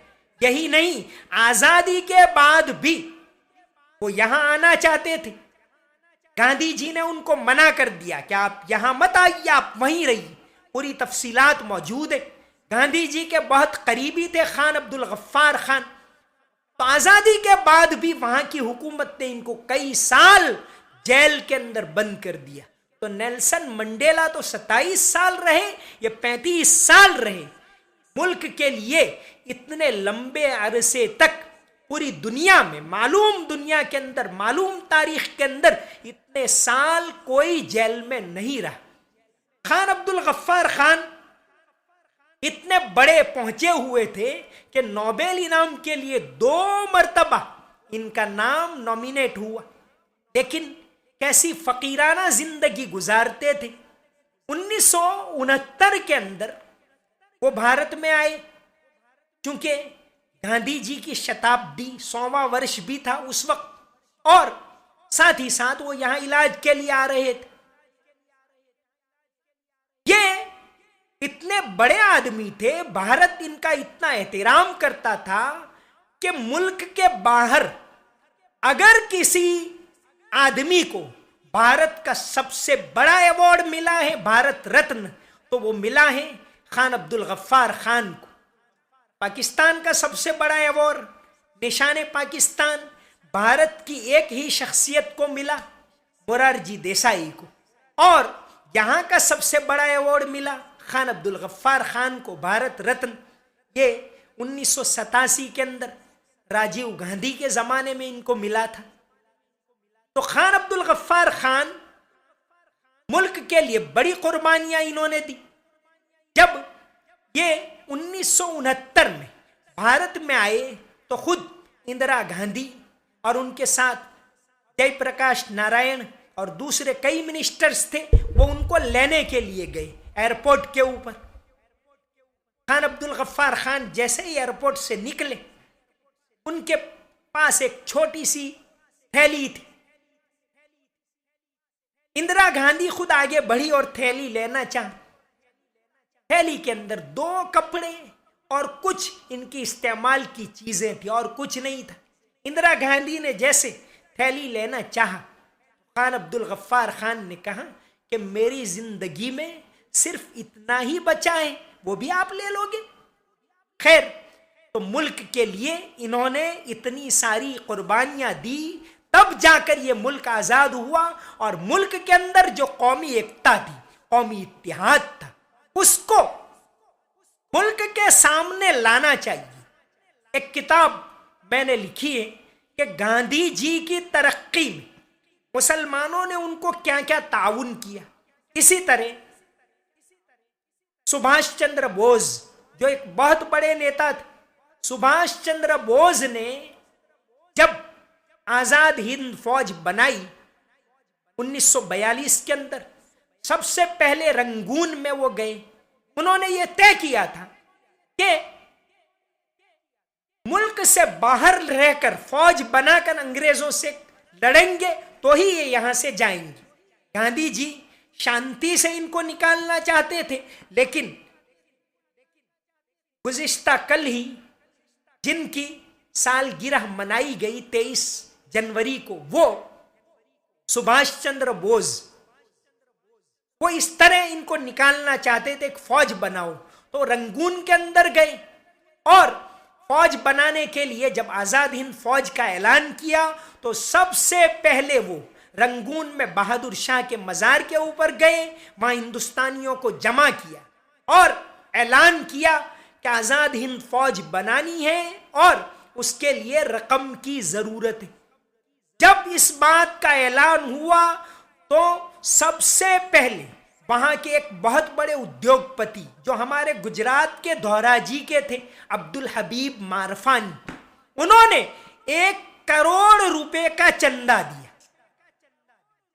یہی نہیں، آزادی کے بعد بھی وہ یہاں آنا چاہتے تھے، گاندھی جی نے ان کو منع کر دیا کہ آپ یہاں مت آئیے، آپ وہیں رہیے. پوری تفصیلات موجود ہے. گاندھی جی کے بہت قریبی تھے خان عبد الغفار خان. تو آزادی کے بعد بھی وہاں کی حکومت نے ان کو کئی سال جیل کے اندر بند کر دیا. تو نیلسن منڈیلا تو 27 سال رہے، یہ 35 سال رہے. ملک کے لیے اتنے لمبے عرصے تک پوری دنیا میں، معلوم دنیا کے اندر، معلوم تاریخ کے اندر اتنے سال کوئی جیل میں نہیں رہا. خان عبد الغفار خان اتنے بڑے پہنچے ہوئے تھے کہ نوبل انعام کے لیے 2 مرتبہ ان کا نام نامینیٹ ہوا. لیکن کیسی فقیرانہ زندگی گزارتے تھے. 1969 کے اندر وہ بھارت میں آئے. چونکہ گاندھی جی کی شتابدی 100واں ورش بھی تھا اس وقت، اور ساتھ ہی ساتھ وہ یہاں علاج کے لیے آ رہے تھے. یہ اتنے بڑے آدمی تھے، بھارت ان کا اتنا احترام کرتا تھا کہ ملک کے باہر اگر کسی آدمی کو بھارت کا سب سے بڑا ایوارڈ ملا ہے، بھارت رتن، تو وہ ملا ہے خان عبد الغفار خان کو. پاکستان کا سب سے بڑا ایوارڈ نشان پاکستان بھارت کی ایک ہی شخصیت کو ملا، مورارجی دیسائی کو. اور یہاں کا سب سے بڑا ایوارڈ ملا خان عبد الغفار خان کو، بھارت رتن. یہ 1987 کے اندر راجیو گاندھی کے زمانے میں ان کو ملا تھا. تو خان عبد الغفار خان ملک کے لیے بڑی قربانیاں انہوں نے دی. جب یہ 1969 میں بھارت میں آئے تو خود اندرا گاندھی اور ان کے ساتھ جے پرکاش نارائن اور دوسرے کئی منسٹرز تھے، وہ ان کو لینے کے لیے گئے ایئرپورٹ کے اوپر. خان عبد الغفار خان جیسے ہی ایئرپورٹ سے نکلے، ان کے پاس ایک چھوٹی سی تھیلی تھی. اندرا گاندھی خود آگے بڑھی اور تھیلی لینا چاہا. تھیلی کے اندر 2 کپڑے اور کچھ ان کی استعمال کی چیزیں تھی اور کچھ نہیں تھا. اندرا گاندھی نے جیسے تھیلی لینا چاہا، خان عبد الغفار خان نے کہا کہ میری زندگی میں صرف اتنا ہی بچا ہے، وہ بھی آپ لے لو گے؟ خیر، تو ملک کے لیے انہوں نے اتنی ساری قربانیاں دی، تب جا کر یہ ملک آزاد ہوا. اور ملک کے اندر جو قومی ایکتا تھی، قومی اتحاد تھا، اس کو ملک کے سامنے لانا چاہیے. ایک کتاب میں نے لکھی ہے کہ گاندھی جی کی ترقی میں مسلمانوں نے ان کو کیا کیا تعاون کیا. اسی طرح سبھاش چندر بوس جو ایک بہت بڑے نیتا تھے، سبھاش چندر بوس نے جب آزاد ہند فوج بنائی 1942 کے اندر، سب سے پہلے رنگون میں وہ گئے. انہوں نے یہ طے کیا تھا کہ ملک سے باہر رہ کر فوج بنا کر انگریزوں سے لڑیں گے تو ہی یہ یہاں سے جائیں گے. گاندھی جی شانتی سے ان کو نکالنا چاہتے تھے، لیکن گزشتہ کل ہی جن کی سالگرہ منائی گئی 23 جنوری کو، وہ سبھاش چندر بوس، وہ اس طرح ان کو نکالنا چاہتے تھے، ایک فوج بناؤ. تو رنگون کے اندر گئے اور فوج بنانے کے لیے جب آزاد ہند فوج کا اعلان کیا تو سب سے پہلے وہ رنگون میں بہادر شاہ کے مزار کے اوپر گئے، وہاں ہندوستانیوں کو جمع کیا اور اعلان کیا کہ آزاد ہند فوج بنانی ہے اور اس کے لیے رقم کی ضرورت ہے. جب اس بات کا اعلان ہوا تو سب سے پہلے وہاں کے ایک بہت بڑے ادیوگ پتی جو ہمارے گجرات کے دھوراجی کے تھے، عبد الحبیب مارفانی، انہوں نے 1 کروڑ روپے کا چندہ دیا.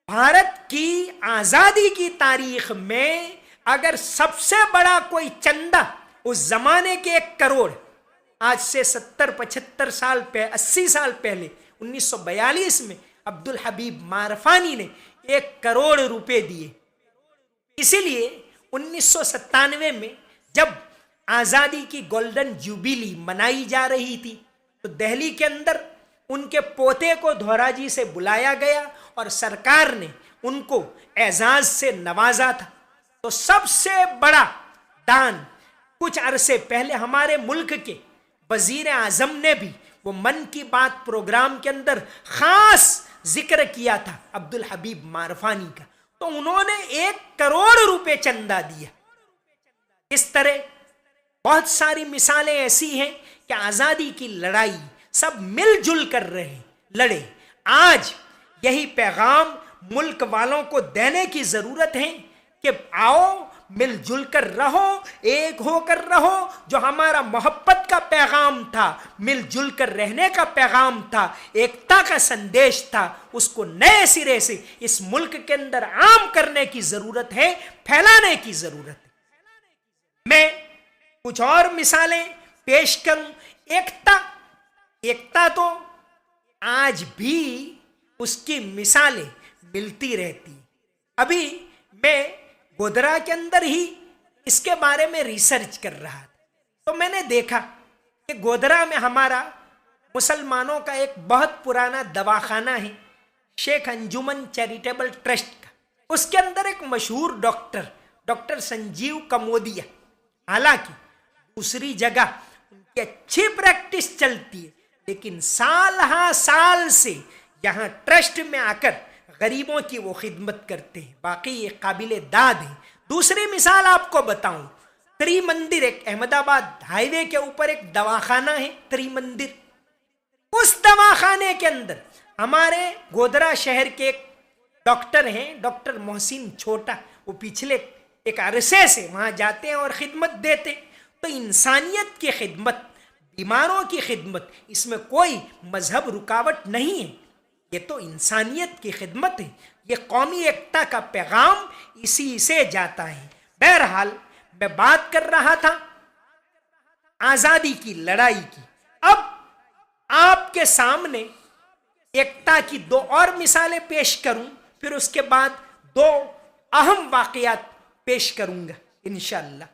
بھارت کی آزادی کی تاریخ میں اگر سب سے بڑا کوئی چندہ اس زمانے کے 1 کروڑ، آج سے 70-75 سال پہ 80 سال پہلے 1942 میں عبد الحبیب مارفانی نے 1 کروڑ روپے دیے. اسی لیے 1997 میں جب آزادی کی گولڈن جوبیلی منائی جا رہی تھی تو دہلی کے اندر ان کے پوتے کو دھوراجی سے بلایا گیا اور سرکار نے ان کو اعزاز سے نوازا تھا. تو سب سے بڑا دان کچھ عرصے پہلے ہمارے ملک کے وزیر اعظم نے بھی وہ من کی بات پروگرام کے اندر خاص ذکر کیا تھا عبدالحبیب مارفانی کا. تو انہوں نے 1 کروڑ روپے چندہ دیا. اس طرح بہت ساری مثالیں ایسی ہیں کہ آزادی کی لڑائی سب مل جل کر لڑے. آج یہی پیغام ملک والوں کو دینے کی ضرورت ہے کہ آؤ مل جل کر رہو, ایک ہو کر رہو. جو ہمارا محبت کا پیغام تھا, مل جل کر رہنے کا پیغام تھا, ایکتا کا سندیش تھا, اس کو نئے سرے سے اس ملک کے اندر عام کرنے کی ضرورت ہے, پھیلانے کی ضرورت ہے. میں کچھ اور مثالیں پیش کروں. ایکتا تو آج بھی اس کی مثالیں ملتی رہتی. ابھی میں گودرا کے اندر ہی اس کے بارے میں ریسرچ کر رہا تھا, تو میں نے دیکھا کہ گودرا میں ہمارا مسلمانوں کا ایک بہت پرانا دواخانہ ہے, شیخ انجمن چیریٹیبل ٹرسٹ کا. اس کے اندر ایک مشہور ڈاکٹر سنجیو کمودیا, حالانکہ دوسری جگہ ان کی اچھی پریکٹس چلتی ہے, لیکن سال ہاں سال سے یہاں ٹرسٹ میں آ کر غریبوں کی وہ خدمت کرتے ہیں. باقی یہ قابل داد ہے. دوسری مثال آپ کو بتاؤں, تری مندر, ایک احمد آباد ہائی وے کے اوپر ایک دواخانہ ہے تری مندر. اس دواخانے کے اندر ہمارے گودرا شہر کے ایک ڈاکٹر ہیں, ڈاکٹر محسن چھوٹا. وہ پچھلے ایک عرصے سے وہاں جاتے ہیں اور خدمت دیتے. تو انسانیت کی خدمت, بیماروں کی خدمت, اس میں کوئی مذہب رکاوٹ نہیں ہے. یہ تو انسانیت کی خدمت ہے. یہ قومی ایکتا کا پیغام اسی سے جاتا ہے. بہرحال میں بات کر رہا تھا آزادی کی لڑائی کی. اب آپ کے سامنے ایکتا کی 2 اور مثالیں پیش کروں, پھر اس کے بعد 2 اہم واقعات پیش کروں گا انشاءاللہ.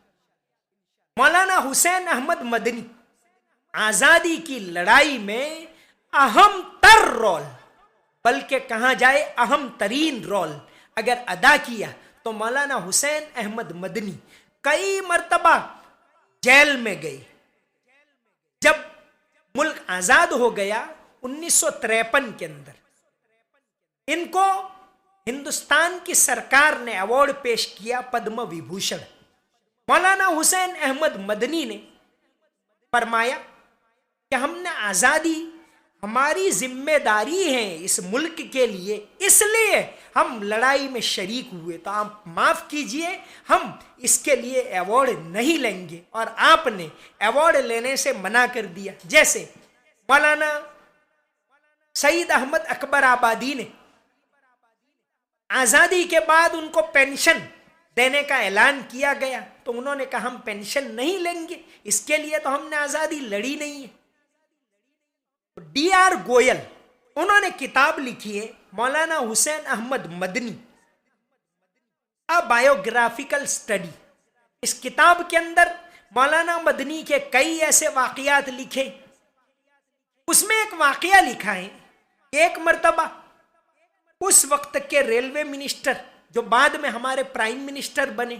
مولانا حسین احمد مدنی آزادی کی لڑائی میں اہم تر رول, بلکہ کہا جائے اہم ترین رول اگر ادا کیا تو مولانا حسین احمد مدنی کئی مرتبہ جیل میں گئے. جب ملک آزاد ہو گیا 1953 کے اندر, ان کو ہندوستان کی سرکار نے ایوارڈ پیش کیا پدم وبھوشن. مولانا حسین احمد مدنی نے فرمایا کہ ہم نے آزادی, ہماری ذمہ داری ہے اس ملک کے لیے, اس لیے ہم لڑائی میں شریک ہوئے. تو آپ معاف کیجئے, ہم اس کے لیے ایوارڈ نہیں لیں گے. اور آپ نے ایوارڈ لینے سے منع کر دیا. جیسے مولانا سعید احمد اکبر آبادی نے آزادی کے بعد ان کو پینشن دینے کا اعلان کیا گیا, تو انہوں نے کہا ہم پینشن نہیں لیں گے, اس کے لیے تو ہم نے آزادی لڑی نہیں ہے. ڈی آر گوئل, انہوں نے کتاب لکھی ہے مولانا حسین احمد مدنی ا بایوگرافیکل اسٹڈی. اس کتاب کے اندر مولانا مدنی کے کئی ایسے واقعات لکھے. اس میں ایک واقعہ لکھا ہے, ایک مرتبہ اس وقت کے ریلوے منسٹر, جو بعد میں ہمارے پرائم منسٹر بنے,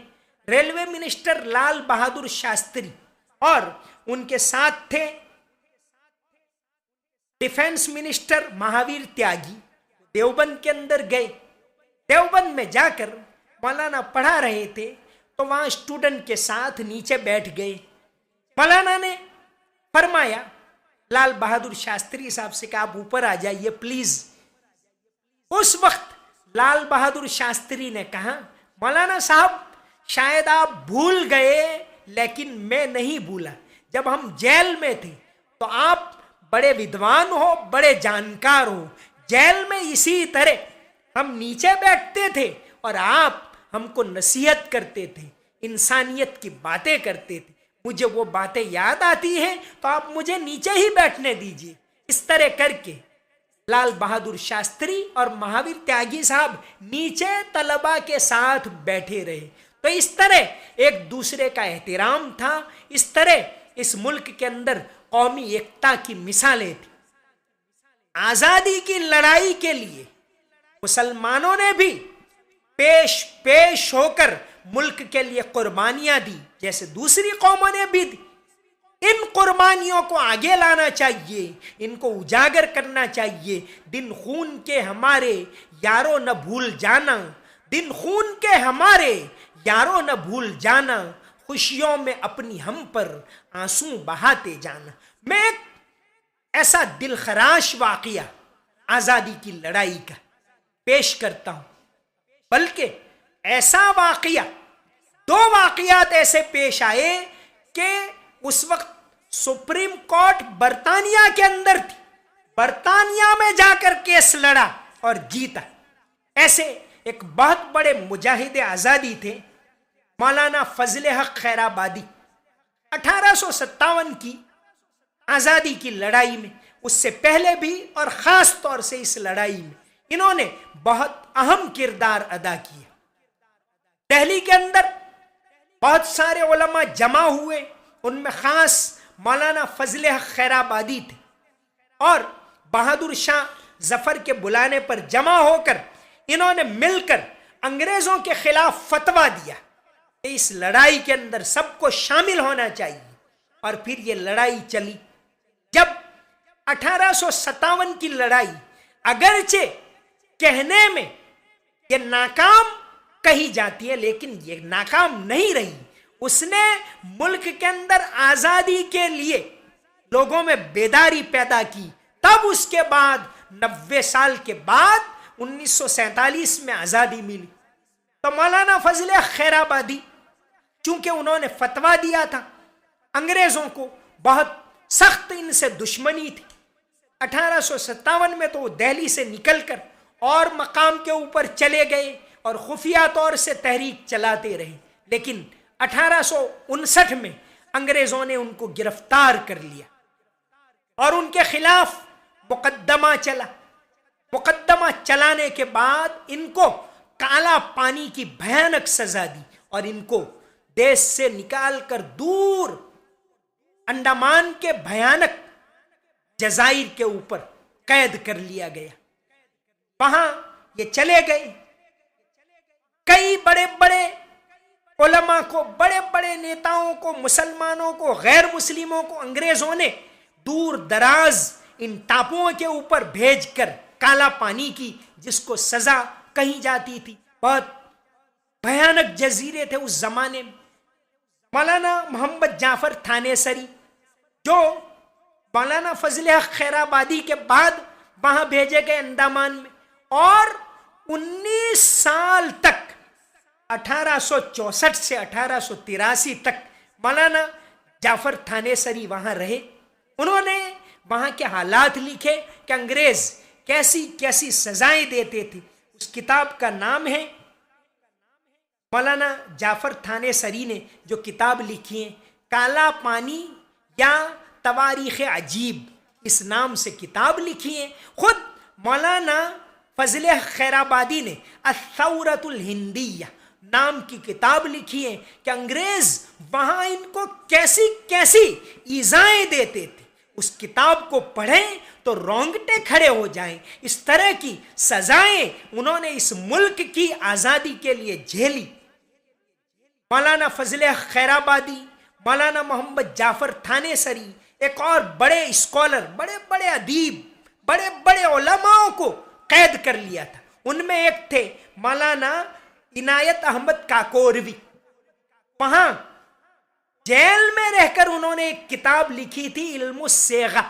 ریلوے منسٹر لال بہادر شاستری, اور ان کے ساتھ تھے ڈیفنس منسٹر مہاویر تیاگی. دیوبند کے اندر گئے. دیوبند میں جا کر مولانا پڑھا رہے تھے, تو وہاں اسٹوڈنٹ کے ساتھ نیچے بیٹھ گئے. مولانا نے فرمایا, لال بہادر شاستری صاحب سے کہ آپ اوپر آ جائیے پلیز. اس وقت لال بہادر شاستری نے کہا, مولانا صاحب شاید آپ بھول گئے, لیکن میں نہیں بھولا. جب ہم جیل میں تھے تو آپ بڑے ودوان ہو, بڑے جانکار ہو. جیل میں اسی طرح ہم نیچے بیٹھتے تھے اور آپ ہم کو نصیحت کرتے تھے, انسانیت کی باتیں کرتے تھے. مجھے وہ باتیں یاد آتی ہیں تو آپ مجھے نیچے ہی بیٹھنے دیجیے. اس طرح کر کے لال بہادر شاستری اور مہاویر تیاگی صاحب نیچے طلباء کے ساتھ بیٹھے رہے. تو اس طرح ایک دوسرے کا احترام تھا. اس طرح اس ملک کے اندر قومی ایکتا کی مثالیں تھیں. آزادی کی لڑائی کے لیے مسلمانوں نے بھی پیش ہو کر ملک کے لیے قربانیاں دی جیسے دوسری قوموں نے بھی دی. ان قربانیوں کو آگے لانا چاہیے، ان کو اجاگر کرنا چاہیے. دن خون کے ہمارے یاروں نہ بھول جانا، دن خون کے ہمارے یاروں نہ بھول جانا، خوشیوں میں اپنی ہم پر آنسو بہاتے جانا. میں ایک ایسا دل خراش واقعہ آزادی کی لڑائی کا پیش کرتا ہوں، بلکہ ایسا واقعہ، دو واقعات ایسے پیش آئے کہ اس وقت سپریم کورٹ برطانیہ کے اندر تھی، برطانیہ میں جا کر کیس لڑا اور جیتا. ایسے ایک بہت بڑے مجاہد آزادی تھے مولانا فضل حق خیر آبادی. 1857 کی آزادی کی لڑائی میں، اس سے پہلے بھی اور خاص طور سے اس لڑائی میں انہوں نے بہت اہم کردار ادا کیا. دہلی کے اندر بہت سارے علماء جمع ہوئے، ان میں خاص مولانا فضل حق خیر آبادی تھے، اور بہادر شاہ ظفر کے بلانے پر جمع ہو کر انہوں نے مل کر انگریزوں کے خلاف فتویٰ دیا کہ اس لڑائی کے اندر سب کو شامل ہونا چاہیے. اور پھر یہ لڑائی چلی. جب 1857 کی لڑائی اگرچہ کہنے میں یہ ناکام کہی جاتی ہے لیکن یہ ناکام نہیں رہی. اس نے ملک کے اندر آزادی کے لیے لوگوں میں بیداری پیدا کی. تب اس کے بعد 90 سال کے بعد 1947 میں آزادی ملی. تو مولانا فضل خیر آبادی چونکہ انہوں نے فتویٰ دیا تھا، انگریزوں کو بہت سخت ان سے دشمنی تھی. 1857 میں تو وہ دہلی سے نکل کر اور مقام کے اوپر چلے گئے اور خفیہ طور سے تحریک چلاتے رہے، لیکن 1859 میں انگریزوں نے ان کو گرفتار کر لیا اور ان کے خلاف مقدمہ چلا. مقدمہ چلانے کے بعد ان کو کالا پانی کی بھیانک سزا دی اور ان کو دیش سے نکال کر دور انڈمان کے بھیانک جزائر کے اوپر قید کر لیا گیا. وہاں یہ چلے گئے. کئی بڑے بڑے علماء کو، بڑے بڑے نیتاؤں کو، مسلمانوں کو، غیر مسلموں کو انگریزوں نے دور دراز ان ٹاپوؤں کے اوپر بھیج کر کالا پانی کی، جس کو سزا کہی جاتی تھی. بہت بھیانک جزیرے تھے اس زمانے میں. مولانا محمد جعفر تھانے سری جو مولانا فضل حق خیر آبادی کے بعد وہاں بھیجے گئے انڈمان میں، اور 19 سال تک 1864 سے 1883 تک مولانا جعفر تھانے سری وہاں رہے. انہوں نے وہاں کے حالات لکھے کہ انگریز کیسی کیسی سزائیں دیتے تھے. اس کتاب کا نام ہے، مولانا جعفر تھانے سری نے جو کتاب لکھی ہے کالا پانی یا تواریخ عجیب، اس نام سے کتاب لکھی ہے. خود مولانا فضل خیر آبادی نے الثورۃ الہندیہ نام کی کتاب لکھی ہے کہ انگریز وہاں ان کو کیسی کیسی ایذائیں دیتے تھے. اس کتاب کو پڑھیں تو رونگٹے کھڑے ہو جائیں. اس طرح کی سزائیں انہوں نے اس ملک کی آزادی کے لیے جھیلی. مولانا فضل خیر آبادی، مولانا محمد جعفر تھانے سری، ایک اور بڑے اسکالر، بڑے بڑے ادیب، بڑے بڑے علماء کو قید کر لیا تھا. ان میں ایک تھے مولانا عنایت احمد کاکوروی. وہاں جیل میں رہ کر انہوں نے ایک کتاب لکھی تھی علم الصیغہ.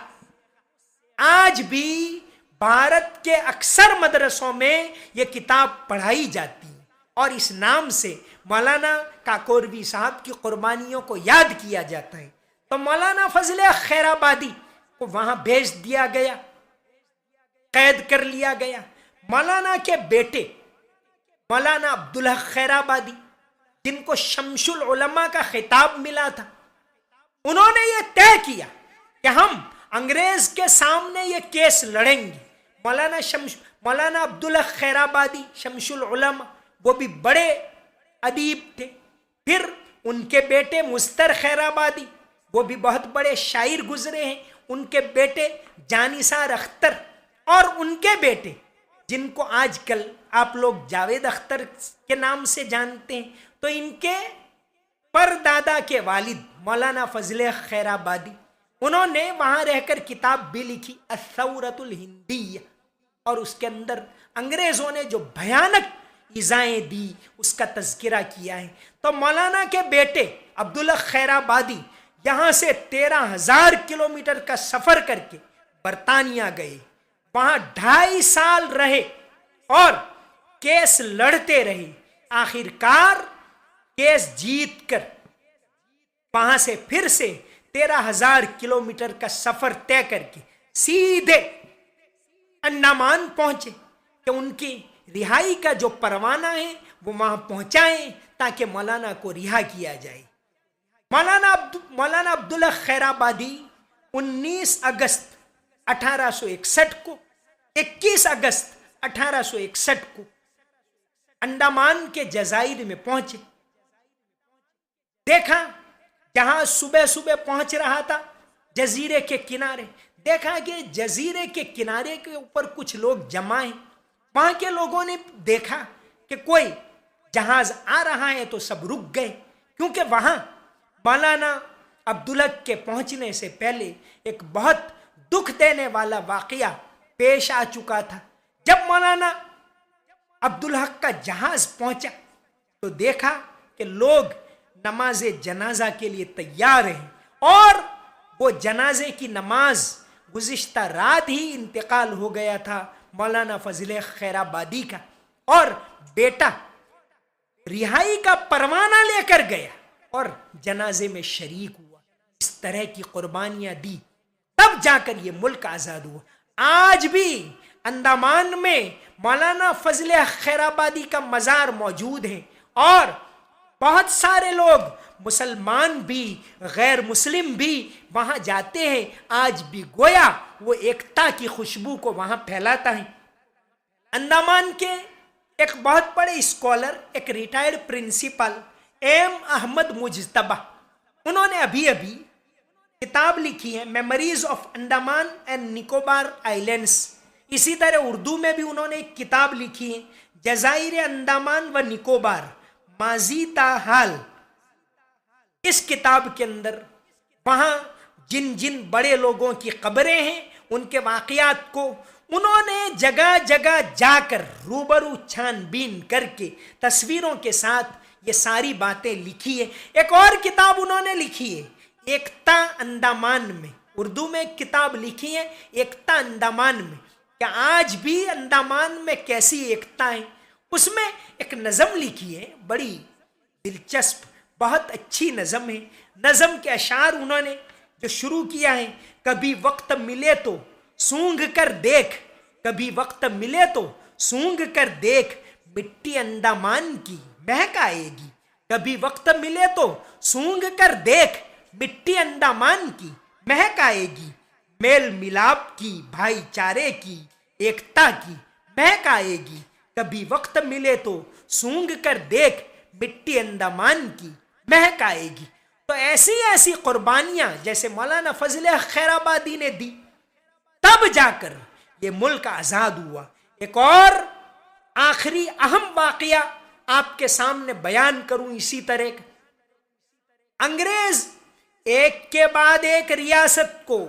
آج بھی بھارت کے اکثر مدرسوں میں یہ کتاب پڑھائی جاتی ہے اور اس نام سے مولانا کاکوروی صاحب کی قربانیوں کو یاد کیا جاتا ہے. تو مولانا فضل خیر آبادی کو وہاں بھیج دیا گیا، قید کر لیا گیا. مولانا کے بیٹے مولانا عبدالحق خیر آبادی، جن کو شمس العلماء کا خطاب ملا تھا، انہوں نے یہ طے کیا کہ ہم انگریز کے سامنے یہ کیس لڑیں گے. مولانا عبدالحق خیر آبادی شمس العلماء، وہ بھی بڑے ادیب تھے. پھر ان کے بیٹے مستر خیر آبادی، وہ بھی بہت بڑے شاعر گزرے ہیں. ان کے بیٹے جانثار اختر اور ان کے بیٹے جن کو آج کل آپ لوگ جاوید اختر کے نام سے جانتے ہیں، تو ان کے پردادا کے والد مولانا فضل خیر آبادی، انہوں نے وہاں رہ کر کتاب بھی لکھی الثورۃ الہندیہ، اور اس کے اندر انگریزوں نے جو بھیانک ایذائیں دی اس کا تذکرہ کیا ہے۔ تو مولانا کے بیٹے عبداللہ خیر آبادی یہاں سے 13,000 کلومیٹر کا سفر کر کے برطانیہ گئے، وہاں 2.5 سال رہے اور کیس لڑتے رہے، آخر کار کیس جیت کر وہاں سے پھر سے 13,000 کلومیٹر کا سفر طے کر کے سیدھے انڈمان پہنچے کہ ان کی رہائی کا جو پروانہ ہے وہ وہاں پہنچائیں تاکہ مولانا کو رہا کیا جائے۔ مولانا عبداللہ خیر آبادی 19 اگست 1861 کو 21 اگست 1861 کو انڈمان کے جزائر میں پہنچے۔ دیکھا جہاں صبح صبح پہنچ رہا تھا جزیرے کے کنارے، دیکھا کہ جزیرے کے کنارے کے اوپر کچھ لوگ جمع ہیں۔ وہاں کے لوگوں نے دیکھا کہ کوئی جہاز آ رہا ہے تو سب رک گئے، کیونکہ وہاں مولانا عبداللہ کے پہنچنے سے پہلے ایک بہت دکھ دینے والا واقعہ پیش آ چکا تھا۔ جب مولانا عبدالحق کا جہاز پہنچا تو دیکھا کہ لوگ نماز جنازہ کے لیے تیار ہیں، اور وہ جنازے کی نماز گزشتہ رات ہی انتقال ہو گیا تھا مولانا فضل خیر آبادی کا، اور بیٹا رہائی کا پروانہ لے کر گیا اور جنازے میں شریک ہوا، اس طرح کی قربانیاں دی، تب جا کر یہ ملک آزاد ہوا۔ آج بھی انڈمان میں مولانا فضل خیر آبادی کا مزار موجود ہے، اور بہت سارے لوگ مسلمان بھی غیر مسلم بھی وہاں جاتے ہیں، آج بھی گویا وہ ایکتا کی خوشبو کو وہاں پھیلاتا ہے۔ انڈمان کے ایک بہت بڑے اسکالر، ایک retired principal M Ahmad Mujtaba, انہوں نے ابھی کتاب لکھی ہے memories of Andaman and Nicobar islands. اسی طرح اردو میں بھی انہوں نے ایک کتاب لکھی ہے جزائر انڈمان و نکوبار ماضی تا حال۔ اس کتاب کے اندر وہاں جن جن بڑے لوگوں کی قبریں ہیں ان کے واقعات کو انہوں نے جگہ جگہ جا کر روبرو چھان بین کر کے تصویروں کے ساتھ یہ ساری باتیں لکھی ہے۔ ایک اور کتاب انہوں نے لکھی ہے ایکتا انڈمان میں، اردو میں ایک کتاب لکھی ہے ایکتا انڈمان میں، کہ آج بھی انڈمان میں کیسی ایکتا ہے۔ اس میں ایک نظم لکھی ہے بڑی دلچسپ، بہت اچھی نظم ہے۔ نظم کے اشعار انہوں نے جو شروع کیا ہے، کبھی وقت ملے تو سونگھ کر دیکھ، کبھی وقت ملے تو سونگھ کر دیکھ، مٹی انڈمان کی مہک آئے گی، کبھی وقت ملے تو سونگھ کر دیکھ، مٹی انڈمان کی مہک آئے گی، میل ملاپ کی، بھائی چارے کی، ایکتا کی مہک آئے گی، کبھی وقت ملے تو سونگھ کر دیکھ، مٹی انڈمان کی مہک آئے گی۔ تو ایسی قربانیاں جیسے مولانا فضل خیر آبادی نے دی، تب جا کر یہ ملک آزاد ہوا۔ ایک اور آخری اہم واقعہ آپ کے سامنے بیان کروں اسی طرح کا۔ انگریز ایک کے بعد ایک ریاست کو،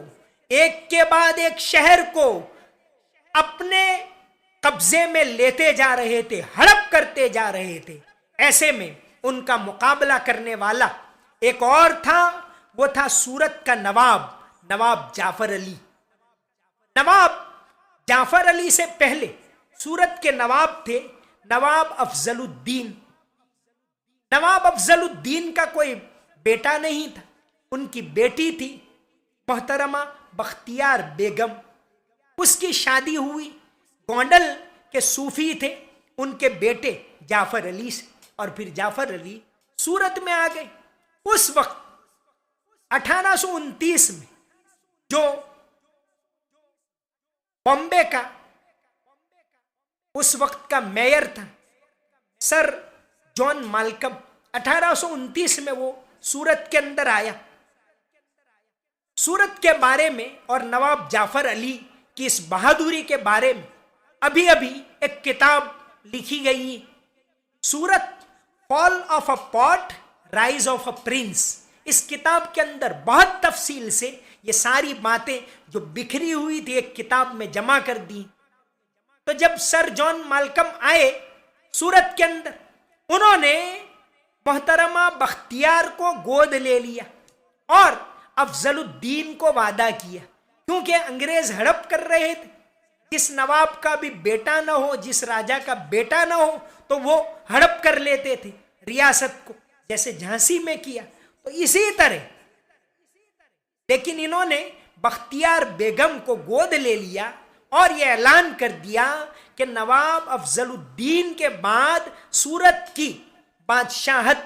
ایک کے بعد ایک شہر کو اپنے قبضے میں لیتے جا رہے تھے، ہڑپ کرتے جا رہے تھے۔ ایسے میں ان کا مقابلہ کرنے والا ایک اور تھا، وہ تھا سورت کا نواب جعفر علی۔ نواب جعفر علی سے پہلے سورت کے نواب تھے نواب افضل الدین۔ نواب افضل الدین کا کوئی بیٹا نہیں تھا، ان کی بیٹی تھی محترمہ بختیار بیگم۔ اس کی شادی ہوئی گونڈل کے صوفی تھے ان کے بیٹے جعفر علی سے، اور پھر جعفر علی سورت میں آ گئے۔ اس وقت 1829 میں جو بامبے کا اس وقت کا میئر تھا سر جان مالکم، 1829 میں وہ سورت کے اندر آیا۔ سورت کے بارے میں اور نواب جعفر علی کی اس بہادری کے بارے میں ابھی ابھی ایک کتاب لکھی گئی، سورت فال آف اے پاٹ رائز آف اے پرنس. اس کتاب کے اندر بہت تفصیل سے یہ ساری باتیں جو بکھری ہوئی تھی ایک کتاب میں جمع کر دی. تو جب سر جان مالکم آئے سورت کے اندر، انہوں نے محترمہ بختیار کو گود لے لیا اور افضل الدین کو وعدہ کیا، کیونکہ انگریز ہڑپ کر رہے تھے. جس نواب کا بھی بیٹا نہ ہو، جس راجا کا بیٹا نہ ہو، تو وہ ہڑپ کر لیتے تھے ریاست کو، جیسے جھانسی میں کیا. تو اسی طرح لیکن انہوں نے بختیار بیگم کو گود لے لیا اور یہ اعلان کر دیا کہ نواب افضل الدین کے بعد سورت کی بادشاہت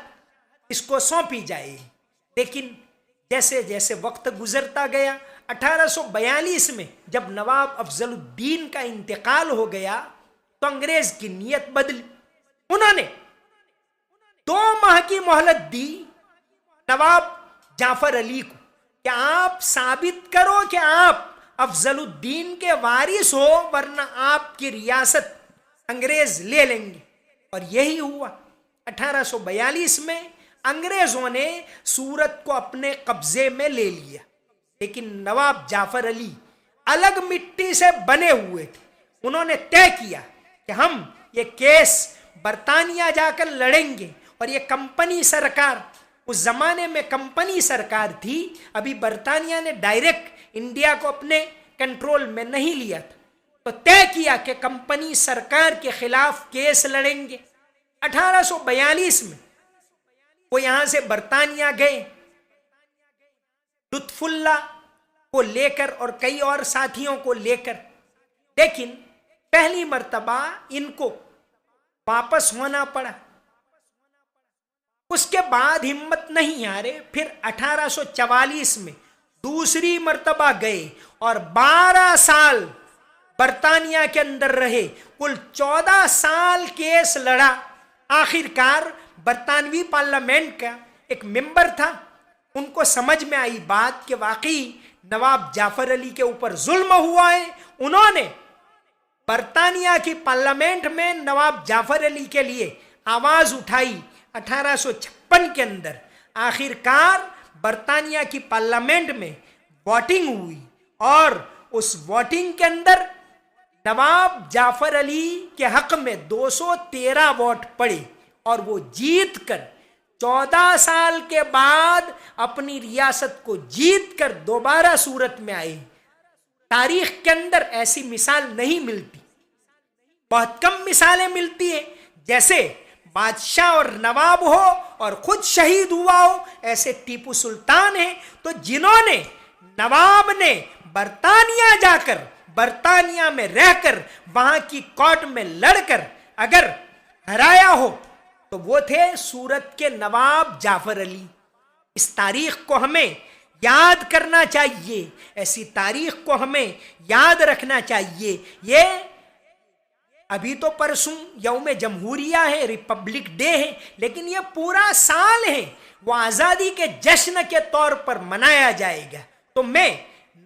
اس کو سونپی جائے. لیکن جیسے جیسے وقت گزرتا گیا، 1842 میں جب نواب افضل الدین کا انتقال ہو گیا تو انگریز کی نیت بدلی. انہوں نے 2 ماہ کی مہلت دی نواب جعفر علی کو کہ آپ ثابت کرو کہ آپ افضل الدین کے وارث ہو، ورنہ آپ کی ریاست انگریز لے لیں گے. اور یہی ہوا. 1842 میں انگریزوں نے سورت کو اپنے قبضے میں لے لیا، لیکن نواب جعفر علی الگ مٹی سے بنے ہوئے تھے. انہوں نے طے کیا کہ ہم یہ کیس برطانیہ جا کر لڑیں گے. اور یہ کمپنی سرکار، اس زمانے میں کمپنی سرکار تھی، ابھی برطانیہ نے ڈائریکٹ انڈیا کو اپنے کنٹرول میں نہیں لیا تھا. تو طے کیا کہ کمپنی سرکار کے خلاف کیس لڑیں گے. 1842 میں وہ یہاں سے برطانیہ گئے، لطف اللہ کو لے کر اور کئی اور ساتھیوں کو لے کر. لیکن پہلی مرتبہ ان کو واپس ہونا پڑا. اس کے بعد ہمت نہیں ہارے، پھر 1844 میں دوسری مرتبہ گئے اور 12 سال برطانیہ کے اندر رہے. کل 14 سال کیس لڑا. آخر کار برطانوی پارلیمنٹ کا ایک ممبر تھا، ان کو سمجھ میں آئی بات کہ واقعی نواب جعفر علی کے اوپر ظلم ہوا ہے. انہوں نے برطانیہ کی پارلیمنٹ میں نواب جعفر علی کے لیے آواز اٹھائی 1856 کے اندر. آخر کار برطانیہ کی پارلیمنٹ میں ووٹنگ ہوئی اور اس ووٹنگ کے اندر نواب جعفر علی کے حق میں 213 ووٹ پڑے اور وہ جیت کر 14 سال کے بعد اپنی ریاست کو جیت کر دوبارہ صورت میں آئے. تاریخ کے اندر ایسی مثال نہیں ملتی، بہت کم مثالیں ملتی ہیں. جیسے بادشاہ اور نواب ہو اور خود شہید ہوا ہو، ایسے ٹیپو سلطان ہیں تو جنہوں نے نواب نے برطانیہ جا کر، برطانیہ میں رہ کر، وہاں کی کورٹ میں لڑ کر اگر ہرایا ہو تو وہ تھے سورت کے نواب جعفر علی. اس تاریخ کو ہمیں یاد کرنا چاہیے، ایسی تاریخ کو ہمیں یاد رکھنا چاہیے. یہ ابھی تو پرسوں یوم جمہوریہ ہے، ریپبلک ڈے ہے، لیکن یہ پورا سال ہے وہ آزادی کے جشن کے طور پر منایا جائے گا. تو میں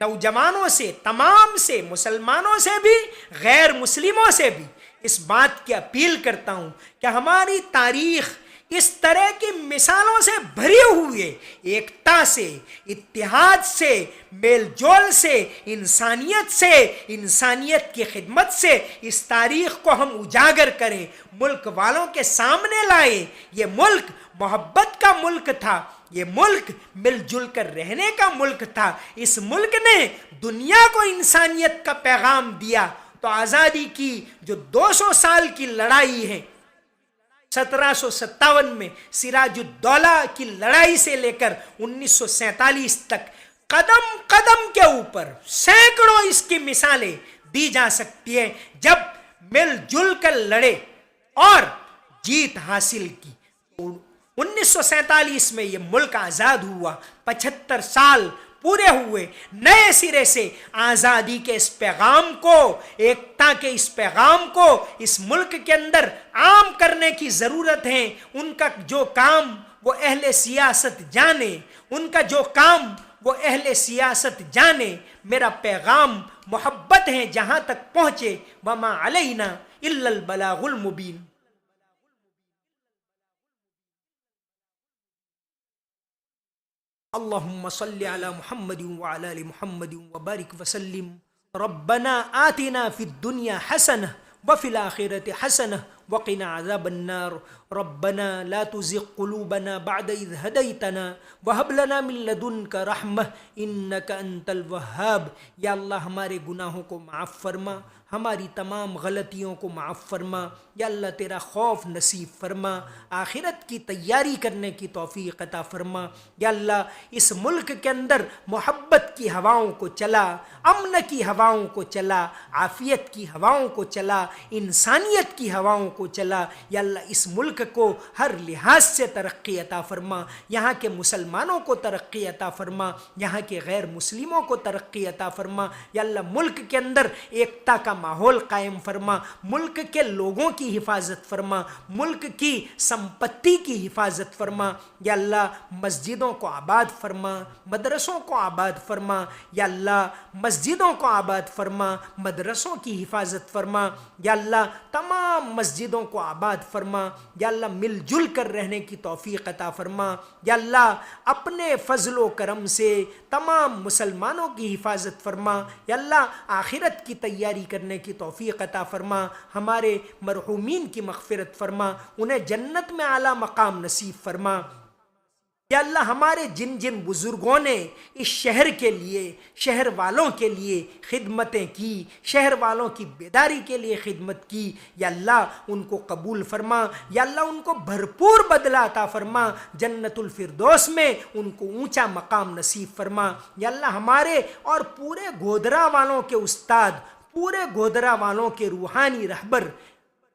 نوجوانوں سے، تمام سے، مسلمانوں سے بھی، غیر مسلموں سے بھی اس بات کی اپیل کرتا ہوں کہ ہماری تاریخ اس طرح کی مثالوں سے بھری ہوئی ہے، ایکتا سے، اتحاد سے، میل جول سے، انسانیت سے، انسانیت کی خدمت سے اس تاریخ کو ہم اجاگر کریں، ملک والوں کے سامنے لائیں. یہ ملک محبت کا ملک تھا، یہ ملک مل جل کر رہنے کا ملک تھا. اس ملک نے دنیا کو انسانیت کا پیغام دیا. تو آزادی کی جو 200 سال کی لڑائی ہے، 1757 میں سراج الدولہ کی لڑائی سے لے کر 1947 تک قدم قدم کے اوپر سینکڑوں اس کی مثالیں دی جا سکتی ہیں جب مل جل کر لڑے اور جیت حاصل کی. 1947 میں یہ ملک آزاد ہوا، 75 سال پورے ہوئے. نئے سرے سے آزادی کے اس پیغام کو، ایکتا کے اس پیغام کو اس ملک کے اندر عام کرنے کی ضرورت ہے. ان کا جو کام وہ اہل سیاست جانے، ان کا جو کام وہ اہل سیاست جانے میرا پیغام محبت ہے جہاں تک پہنچے، وما علینا الا البلاغ المبین۔ اللهم صل على محمد وعلى آل محمد وبارك وسلم۔ ربنا آتنا في الدنيا حسنة وفي الآخرة حسنة وقنا عذاب النار۔ ربنا لا تزغ قلوبنا بعد إذ هديتنا وهب لنا من لدنك رحمة إنك أنت الوهاب۔ یا اللہ ہمارے گناہوں کو معاف فرما، ہماری تمام غلطیوں کو معاف فرما، یا اللہ تیرا خوف نصیب فرما، آخرت کی تیاری کرنے کی توفیق عطا فرما۔ یا اللہ اس ملک کے اندر محبت کی ہواؤں کو چلا، امن کی ہواؤں کو چلا، عافیت کی ہواؤں کو چلا، انسانیت کی ہواؤں کو چلا۔ یا اللہ اس ملک کو ہر لحاظ سے ترقی عطا فرما، یہاں کے مسلمانوں کو ترقی عطا فرما، یہاں کے غیر مسلموں کو ترقی عطا فرما۔ یا اللہ ملک کے اندر ایکتا کا ماحول قائم فرما، ملک کے لوگوں کی حفاظت فرما، ملک کی سمپتی کی حفاظت فرما۔ یا اللہ مسجدوں کو آباد فرما، مدرسوں کو آباد فرما۔ یا اللہ مسجدوں کو آباد فرما، مدرسوں کی حفاظت فرما۔ یا اللہ تمام مسجدوں کو آباد فرما۔ یا اللہ مل جل کر رہنے کی توفیق عطا فرما۔ یا اللہ اپنے فضل و کرم سے تمام مسلمانوں کی حفاظت فرما۔ یا اللہ آخرت کی تیاری کرنے کی توفیق عطا فرما، ہمارے مرحومین کی مغفرت فرما، انہیں جنت میں اعلیٰ مقام نصیب فرما۔ یا اللہ ہمارے جن جن بزرگوں نے اس شہر کے لیے، شہر والوں کے لیے خدمتیں کی، شہر والوں کی بیداری کے لیے خدمت کی، یا اللہ ان کو قبول فرما۔ یا اللہ ان کو بھرپور بدلہ عطا فرما، جنت الفردوس میں ان کو اونچا مقام نصیب فرما۔ یا اللہ ہمارے اور پورے گودرا والوں کے استاد، پورے گودرا والوں کے روحانی رہبر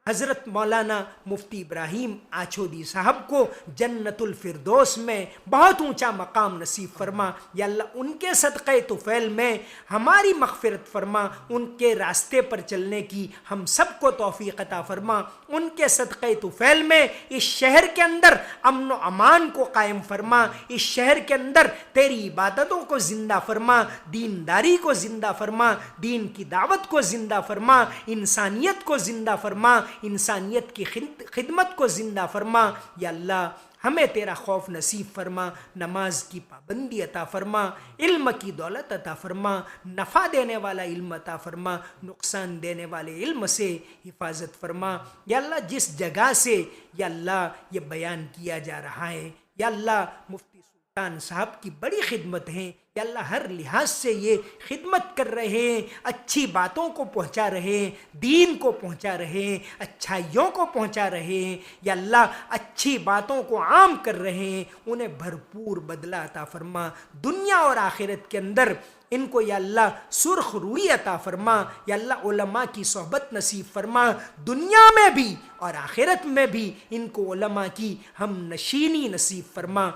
حضرت مولانا مفتی ابراہیم آچھودی صاحب کو جنت الفردوس میں بہت اونچا مقام نصیب فرما۔ یا اللہ ان کے صدقے طفیل میں ہماری مغفرت فرما، ان کے راستے پر چلنے کی ہم سب کو توفیق عطا فرما، ان کے صدقے طفیل میں اس شہر کے اندر امن و امان کو قائم فرما، اس شہر کے اندر تیری عبادتوں کو زندہ فرما، دینداری کو زندہ فرما، دین کی دعوت کو زندہ فرما، انسانیت کو زندہ فرما، انسانیت کی خدمت کو زندہ فرما۔ یا اللہ ہمیں تیرا خوف نصیب فرما، نماز کی پابندی عطا فرما، علم کی دولت عطا فرما، نفع دینے والا علم عطا فرما، نقصان دینے والے علم سے حفاظت فرما۔ یا اللہ جس جگہ سے یا اللہ یہ بیان کیا جا رہا ہے، یا اللہ مفتی سلطان صاحب کی بڑی خدمت ہیں، یا اللہ ہر لحاظ سے یہ خدمت کر رہے ہیں، اچھی باتوں کو پہنچا رہے ہیں، دین کو پہنچا رہے ہیں، اچھائیوں کو پہنچا رہے ہیں، یا اللہ اچھی باتوں کو عام کر رہے ہیں، انہیں بھرپور بدلہ عطا فرما، دنیا اور آخرت کے اندر ان کو یا اللہ سرخ روئی عطا فرما۔ یا اللہ علماء کی صحبت نصیب فرما، دنیا میں بھی اور آخرت میں بھی ان کو علماء کی ہم نشینی نصیب فرما۔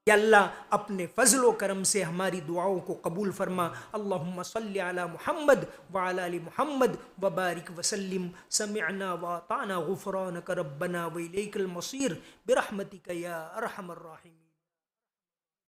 یا اللہ اپنے فضل و کرم سے ہماری دعاؤں کو قبول فرما۔ اللہم صلی علی محمد وعلی آل محمد وبارک وسلم۔ سمعنا واطعنا غفرانک ربنا وإلیک المصیر برحمتک یا ارحم الراحمین۔